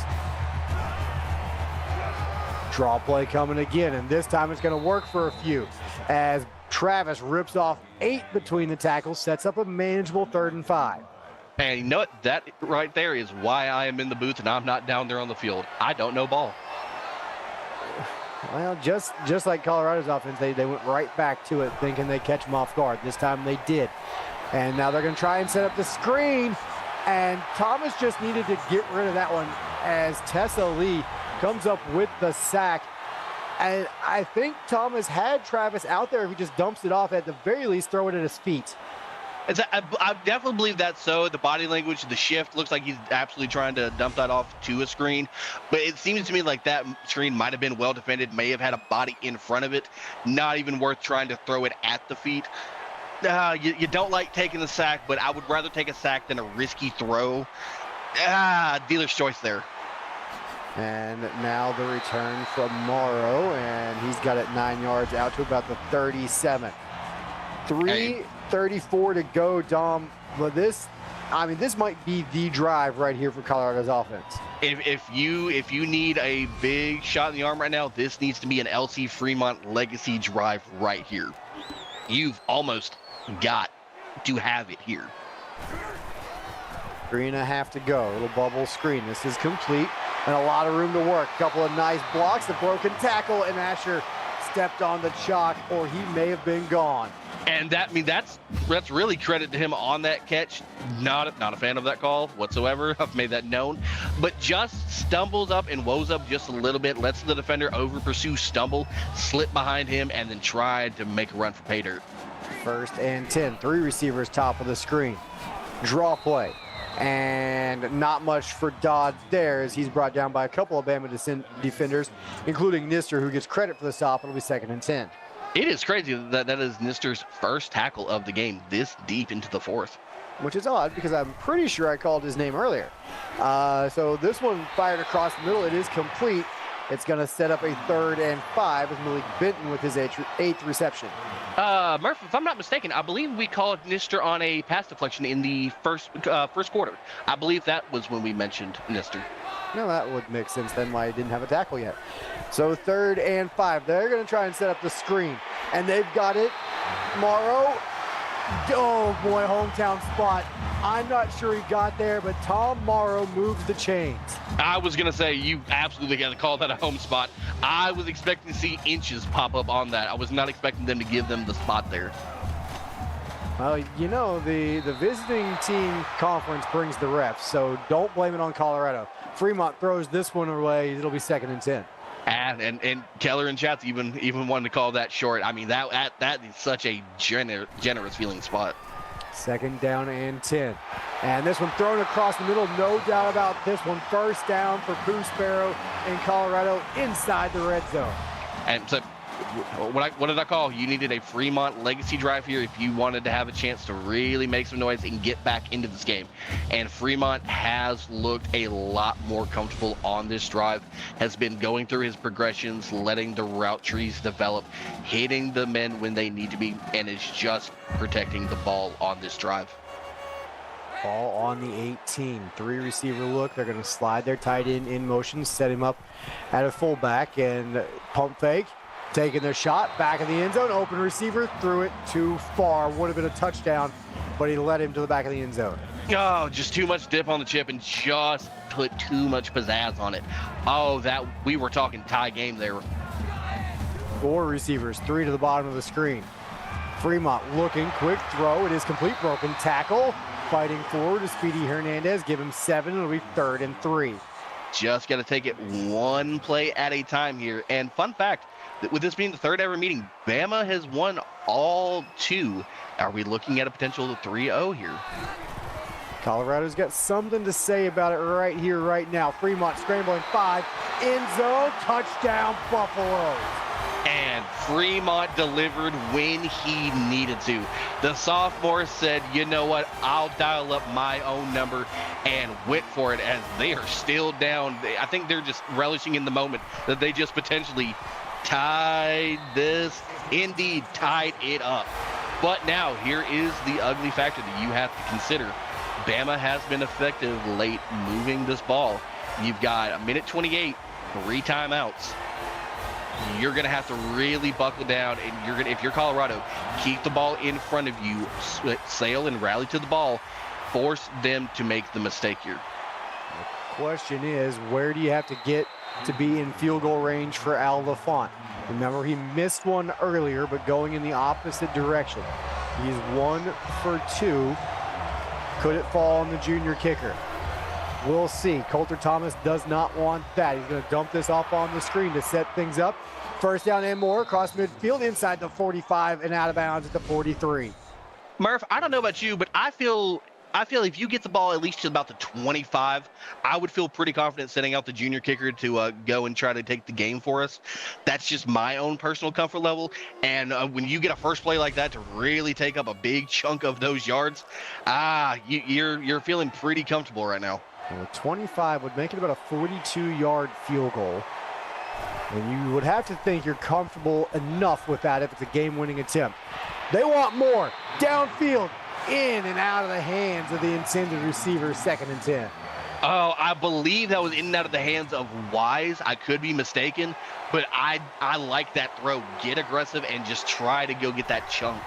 Draw play coming again, and this time it's going to work for a few as Travis rips off 8 between the tackles, sets up a manageable 3rd and 5. And you know what? That right there is why I am in the booth and I'm not down there on the field. I don't know ball. Well, just like Colorado's offense, they went right back to it thinking they'd catch them off guard. This time they did. And now they're going to try and set up the screen. And Thomas just needed to get rid of that one as Tessa Lee comes up with the sack. And I think Thomas had Travis out there. If he just dumps it off, at the very least, throw it at his feet. I definitely believe that's so. The body language, the shift, looks like he's absolutely trying to dump that off to a screen. But it seems to me like that screen might have been well defended, may have had a body in front of it. Not even worth trying to throw it at the feet. You don't like taking the sack, but I would rather take a sack than a risky throw. Dealer's choice there. And now the return from Morrow, and he's got it 9 yards out to about the 37. 3:34 to go, Dom. But this might be the drive right here for Colorado's offense. If you need a big shot in the arm right now, this needs to be an LC Fremont legacy drive right here. You've almost got to have it here. 3.5 to go. Little bubble screen. This is complete and a lot of room to work. Couple of nice blocks, a broken tackle, and Asher stepped on the chalk, or he may have been gone. And that's really credit to him on that catch. Not a fan of that call whatsoever. I've made that known. But just stumbles up and woes up just a little bit, lets the defender over pursue, stumble, slip behind him, and then tried to make a run for pay dirt. 1st and 10. 3 receivers top of the screen. Draw play. And not much for Dodd there, as he's brought down by a couple of Bama defenders, including Nister, who gets credit for the stop. It'll be 2nd and 10. It is crazy that is Nister's first tackle of the game this deep into the 4th. Which is odd, because I'm pretty sure I called his name earlier. So this one fired across the middle. It is complete. It's going to set up a 3rd and 5 with Malik Benton with his 8th reception. Murph, if I'm not mistaken, I believe we called Nister on a pass deflection in the first quarter. I believe that was when we mentioned Nister. No, that would make sense then why he didn't have a tackle yet. So 3rd and 5. They're going to try and set up the screen. And they've got it. Morrow. Oh, boy, hometown spot. I'm not sure he got there, but Tom Morrow moves the chains. I was going to say, you absolutely got to call that a home spot. I was expecting to see inches pop up on that. I was not expecting them to give them the spot there. Well, you know, the visiting team conference brings the refs, so don't blame it on Colorado. Fremont throws this one away. It'll be 2nd and 10. And Keller and Chats even wanted to call that short. I mean, that is such a generous feeling spot. 2nd down and 10. And this one thrown across the middle. No doubt about this one. 1st down for Pooh Sparrow in Colorado inside the red zone. And so what did I call? You needed a Fremont legacy drive here if you wanted to have a chance to really make some noise and get back into this game. And Fremont has looked a lot more comfortable on this drive, has been going through his progressions, letting the route trees develop, hitting the men when they need to be, and is just protecting the ball on this drive. Ball on the 18. 3 receiver look. They're going to slide their tight end in motion, set him up at a fullback, and pump fake. Taking their shot, back of the end zone, open receiver, threw it too far. Would have been a touchdown, but he led him to the back of the end zone. Oh, just too much dip on the chip and just put too much pizzazz on it. Oh, that we were talking tie game there. 4 receivers, 3 to the bottom of the screen. Fremont looking, quick throw. It is complete, broken tackle. Fighting forward to Speedy Hernandez. Give him 7. It'll be 3rd and 3. Just got to take it one play at a time here. And fun fact, with this being the 3rd ever meeting, Bama has won all 2. Are we looking at a potential 3-0 here? Colorado's got something to say about it right here, right now. Fremont scrambling 5, end zone, touchdown Buffaloes. And Fremont delivered when he needed to. The sophomore said, you know what, I'll dial up my own number, and went for it as they are still down. I think they're just relishing in the moment that they just potentially tied this, indeed tied it up. But now here is the ugly factor that you have to consider. Bama has been effective late moving this ball. You've got 1:28, 3 timeouts. you're going to have to really buckle down, and you're going to, if you're Colorado, keep the ball in front of you, sail and rally to the ball, force them to make the mistake here. The question is, where do you have to get to be in field goal range for Al LaFont? Remember, he missed one earlier, but going in the opposite direction. He's 1 for 2. Could it fall on the junior kicker? We'll see. Coulter Thomas does not want that. He's going to dump this off on the screen to set things up. First down and more across midfield inside the 45 and out of bounds at the 43. Murph, I don't know about you, but I feel if you get the ball at least to about the 25, I would feel pretty confident sending out the junior kicker to go and try to take the game for us. That's just my own personal comfort level. And when you get a first play like that to really take up a big chunk of those yards, you're feeling pretty comfortable right now. Well, 25 would make it about a 42-yard field goal. And you would have to think you're comfortable enough with that if it's a game-winning attempt. They want more. Downfield. In and out of the hands of the intended receiver, 2nd and 10. Oh, I believe that was in and out of the hands of Wise. I could be mistaken, but I like that throw. Get aggressive and just try to go get that chunk.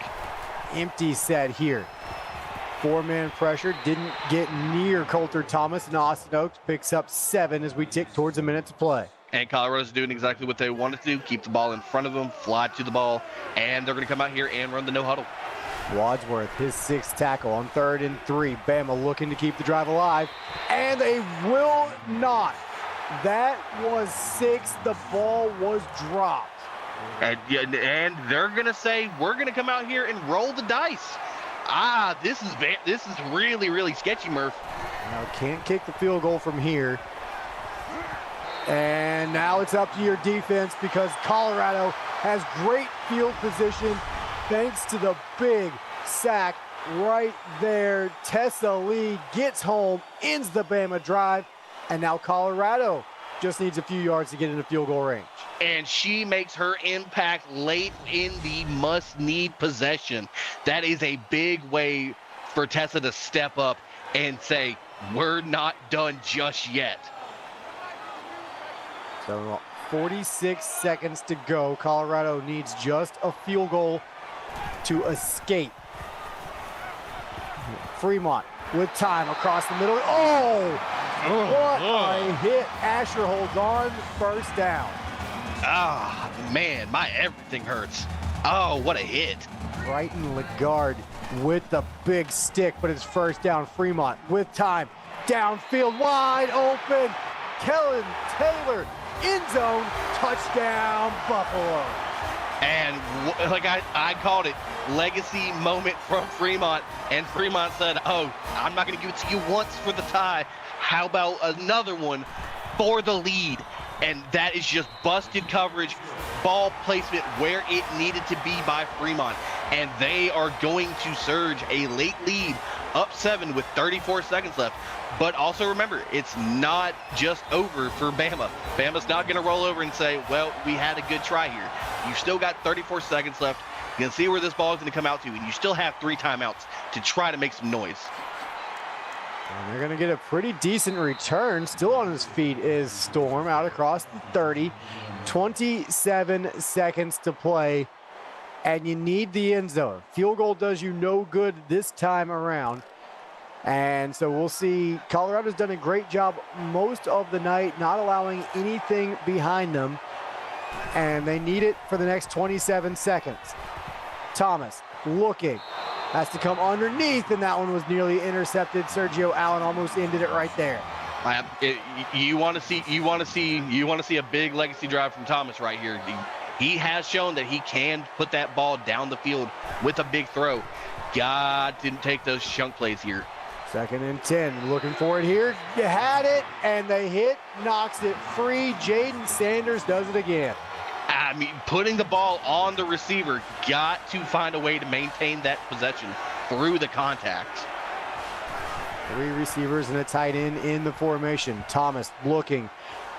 Empty set here. 4-man pressure, didn't get near Coulter Thomas, and Austin Oaks picks up 7 as we tick towards a minute to play. And Colorado's doing exactly what they wanted to do. Keep the ball in front of them, fly to the ball, and they're going to come out here and run the no huddle. Wadsworth, his 6th tackle on 3rd and 3. Bama looking to keep the drive alive, and they will not. That was 6. The ball was dropped. And they're going to say, we're going to come out here and roll the dice. This is really, really sketchy, Murph. Now can't kick the field goal from here. And now it's up to your defense because Colorado has great field position thanks to the big sack right there. Tessa Lee gets home, ends the Bama drive, and now Colorado just needs a few yards to get into field goal range. And she makes her impact late in the must-need possession. That is a big way for Tessa to step up and say, we're not done just yet. So 46 seconds to go. Colorado needs just a field goal to escape. Fremont with time across the middle. Oh, what a hit. Asher holds on, first down. Man, my everything hurts. Oh, what a hit. Brighton Lagarde with the big stick, but it's first down. Fremont with time. Downfield, wide open. Kellen Taylor, end zone, touchdown, Buffalo. And like I called it, legacy moment from Fremont. And Fremont said, oh, I'm not going to give it to you once for the tie. How about another one for the lead? And that is just busted coverage, ball placement where it needed to be by Fremont. And they are going to surge a late lead, up 7 with 34 seconds left. But also remember, it's not just over for Bama. Bama's not going to roll over and say, well, we had a good try here. You've still got 34 seconds left. You can see where this ball is going to come out to, and you still have 3 timeouts to try to make some noise. And they're going to get a pretty decent return. Still on his feet is Storm out across the 30. 27 seconds to play, and you need the end zone. Field goal does you no good this time around. And so we'll see. Colorado's done a great job most of the night, not allowing anything behind them. And they need it for the next 27 seconds. Thomas looking. Has to come underneath, and that one was nearly intercepted. Sergio Allen almost ended it right there. You want to see a big legacy drive from Thomas right here. He has shown that he can put that ball down the field with a big throw. God didn't take those chunk plays here. 2nd and 10, looking for it here. You had it, and the hit knocks it free. Jaden Sanders does it again. I mean, putting the ball on the receiver, got to find a way to maintain that possession through the contact. 3 receivers and a tight end in the formation. Thomas looking,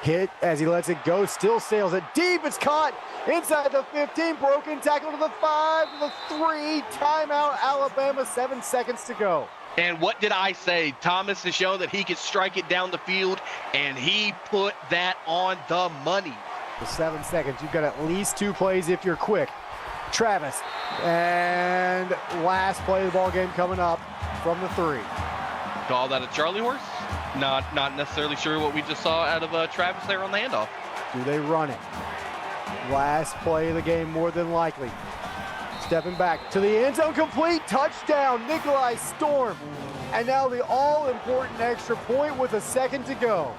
hit as he lets it go, still sails it deep. It's caught inside the 15, broken tackle to the 5, to the 3, timeout Alabama, 7 seconds to go. And what did I say? Thomas has shown that he can strike it down the field, and he put that on the money. with 7 seconds. You've got at least 2 plays if you're quick. Travis, and last play of the ball game coming up from the 3. Call that a Charlie horse? Not necessarily sure what we just saw out of Travis there on the handoff. Do they run it? Last play of the game, more than likely. Stepping back to the end zone, complete, touchdown, Nikolai Storm. And now the all-important extra point with a second to go.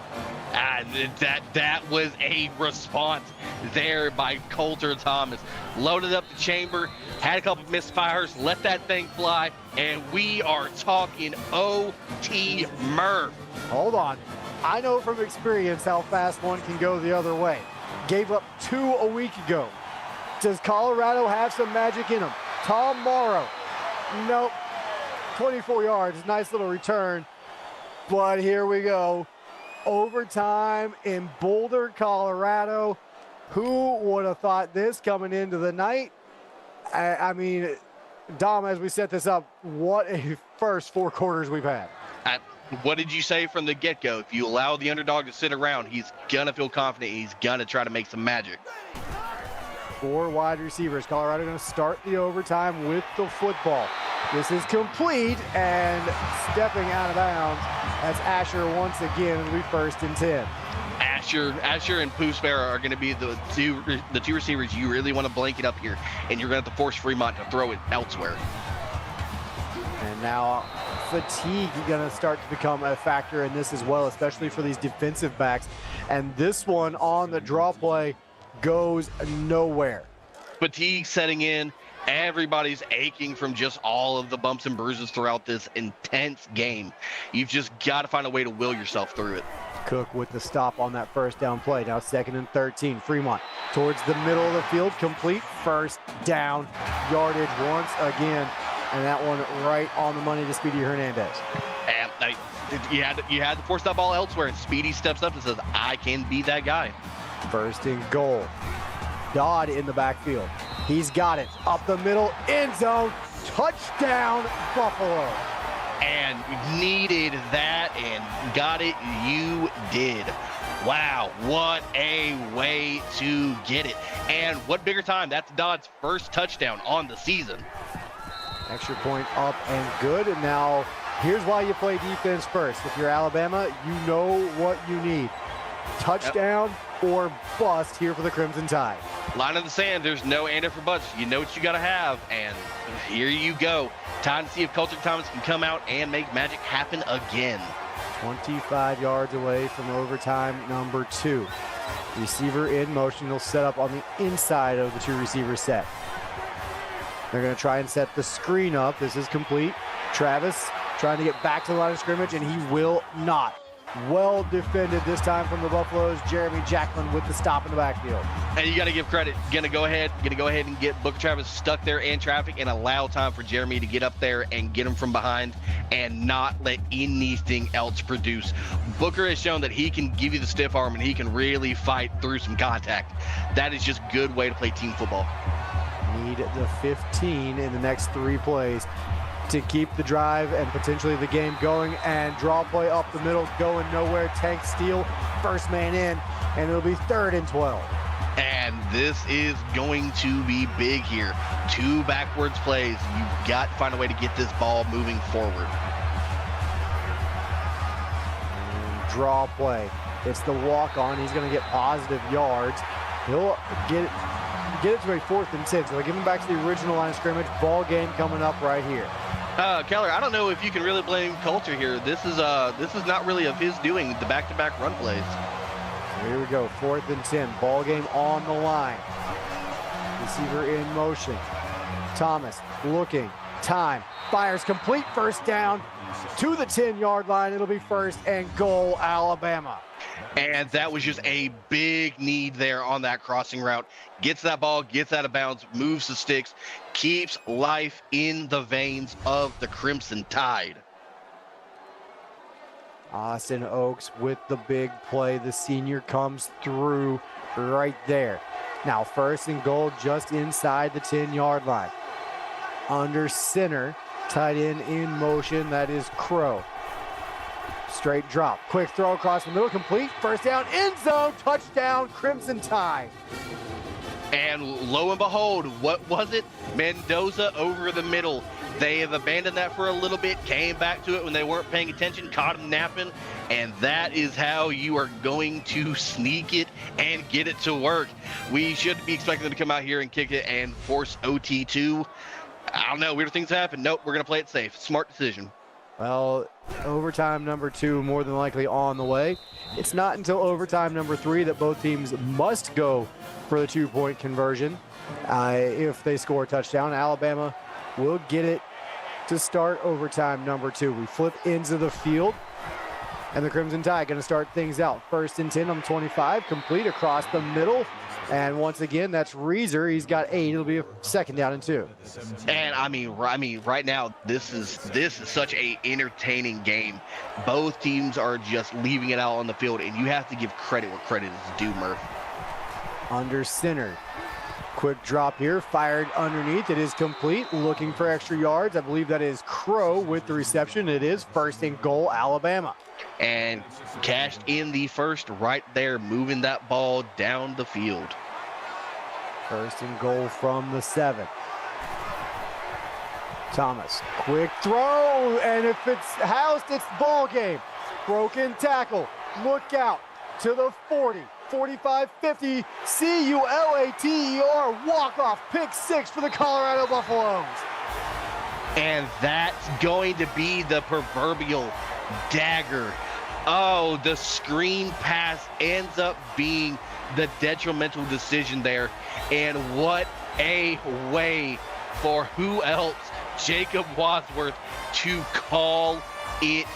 That was a response there by Coulter Thomas. Loaded up the chamber, had a couple misfires, let that thing fly, and we are talking OT Murph. Hold on. I know from experience how fast one can go the other way. Gave up 2 a week ago. Does Colorado have some magic in them? Tom Morrow. Nope. 24 yards. Nice little return. But here we go. Overtime in Boulder, Colorado. Who would have thought this coming into the night? I mean, Dom, as we set this up, what a first 4 quarters we've had. What did you say from the get-go? If you allow the underdog to sit around, he's going to feel confident. He's going to try to make some magic. 4 wide receivers. Colorado going to start the overtime with the football. This is complete, and stepping out of bounds. That's Asher once again. It'll be 1st and 10. Asher and Poosbear are going to be the two receivers you really want to blanket up here, and you're going to have to force Fremont to throw it elsewhere. And now fatigue going to start to become a factor in this as well, especially for these defensive backs. And this one on the draw play goes nowhere. Fatigue setting in. Everybody's aching from just all of the bumps and bruises throughout this intense game. You've just got to find a way to will yourself through it. Cook with the stop on that first down play. Now 2nd and 13. Fremont towards the middle of the field. Complete 1st down yardage once again. And that one right on the money to Speedy Hernandez. And you had to force that ball elsewhere, and Speedy steps up and says, I can be that guy. 1st and goal. Dodd in the backfield. He's got it. Up the middle, end zone. Touchdown, Buffalo. And needed that and got it. You did. Wow, what a way to get it. And what bigger time? That's Dodd's 1st touchdown on the season. Extra point up and good. And now here's why you play defense first. If you're Alabama, you know what you need. Touchdown or bust here for the Crimson Tide. Line in the sand, there's no and if or buts. You know what you got to have, and here you go. Time to see if Coulter Thomas can come out and make magic happen again. 25 yards away from overtime number 2. Receiver in motion. He'll set up on the inside of the 2 receiver set. They're going to try and set the screen up. This is complete. Travis trying to get back to the line of scrimmage, and he will not. Well defended this time from the Buffaloes. Jeremy Jacklin with the stop in the backfield. And you got to give credit. Gonna go ahead and get Booker Travis stuck there in traffic and allow time for Jeremy to get up there and get him from behind and not let anything else produce. Booker has shown that he can give you the stiff arm and he can really fight through some contact. That is just good way to play team football. Need the 15 in the next 3 plays to keep the drive and potentially the game going, and draw play up the middle, going nowhere. Tank Steele, 1st man in, and it'll be 3rd and 12. And this is going to be big here. 2 backwards plays. You've got to find a way to get this ball moving forward. And draw play. It's the walk-on. He's going to get positive yards. He'll get it to a 4th and 10. So they'll give him back to the original line of scrimmage. Ball game coming up right here. Keller, I don't know if you can really blame Coulter here. This is not really of his doing, the back-to-back run plays. Here we go, 4th and 10. Ball game on the line. Receiver in motion. Thomas looking. Time. Fires complete. 1st down to the 10-yard line. It'll be 1st and goal, Alabama. And that was just a big need there on that crossing route. Gets that ball, gets out of bounds, moves the sticks, keeps life in the veins of the Crimson Tide. Austin Oaks with the big play. The senior comes through right there. Now 1st and goal just inside the 10-yard line. Under center, tight end in motion. That is Crow. Straight drop. Quick throw across the middle. Complete. First down. End zone. Touchdown. Crimson Tide. And lo and behold, what was it? Mendoza over the middle. They have abandoned that for a little bit, came back to it when they weren't paying attention, caught him napping, and that is how you are going to sneak it and get it to work. We should be expecting them to come out here and kick it and force OT2. I don't know, weird things happen. Nope, we're going to play it safe. Smart decision. Well, overtime number 2 more than likely on the way. It's not until overtime number 3 that both teams must go for the 2-point conversion. If they score a touchdown, Alabama will get it to start overtime number 2. We flip ends of the field, and the Crimson Tide going to start things out. 1st and 10 on 25, complete across the middle. And once again, that's Reeser. He's got 8. It'll be a 2nd down and 2. And I mean, right now, this is such a entertaining game. Both teams are just leaving it out on the field, and you have to give credit where credit is due, Murph. Under center. Quick drop here, fired underneath. It is complete, looking for extra yards. I believe that is Crow with the reception. It is 1st and goal, Alabama. And cashed in the first right there, moving that ball down the field. 1st and goal from the 7. Thomas, quick throw, and if it's housed, it's ball game. Broken tackle, look out to the 40. 45, 50, C-U-L-A-T-E-R, walk-off, pick 6 for the Colorado Buffaloes. And that's going to be the proverbial dagger. Oh, the screen pass ends up being the detrimental decision there. And what a way for who else? Jacob Wadsworth to call it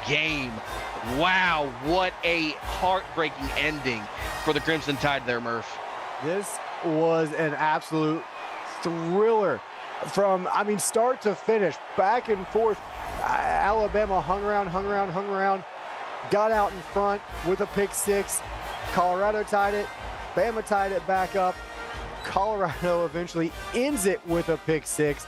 game. Wow, what a heartbreaking ending for the Crimson Tide there, Murph. This was an absolute thriller from, start to finish, back and forth. Alabama hung around, got out in front with a pick 6. Colorado tied it. Bama tied it back up. Colorado eventually ends it with a pick 6.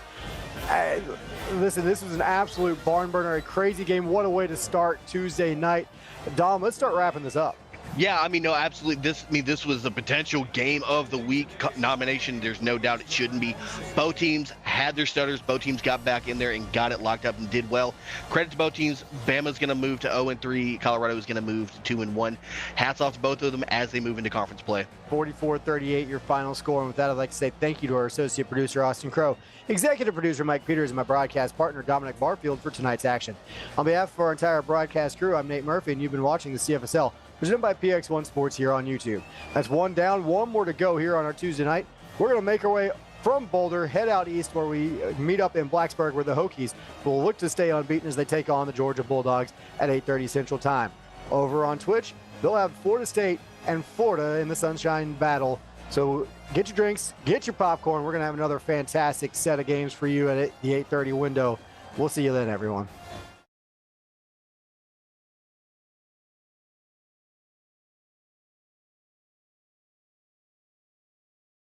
Listen, this was an absolute barn burner, a crazy game. What a way to start Tuesday night. Dom, let's start wrapping this up. Yeah, no, absolutely. This was the potential game of the week nomination. There's no doubt it shouldn't be. Both teams had their stutters. Both teams got back in there and got it locked up and did well. Credit to both teams. Bama's going to move to 0-3. Colorado is going to move to 2-1. Hats off to both of them as they move into conference play. 44-38, your final score. And with that, I'd like to say thank you to our associate producer, Austin Crow, executive producer, Mike Peters, and my broadcast partner, Dominic Barfield, for tonight's action. On behalf of our entire broadcast crew, I'm Nate Murphy, and you've been watching the CFSL, presented by PX1 Sports here on YouTube. That's 1 down, 1 more to go here on our Tuesday night. We're going to make our way from Boulder, head out east where we meet up in Blacksburg where the Hokies will look to stay unbeaten as they take on the Georgia Bulldogs at 8:30 Central Time. Over on Twitch, they'll have Florida State and Florida in the Sunshine Battle. So get your drinks, get your popcorn. We're going to have another fantastic set of games for you at the 8:30 window. We'll see you then, everyone.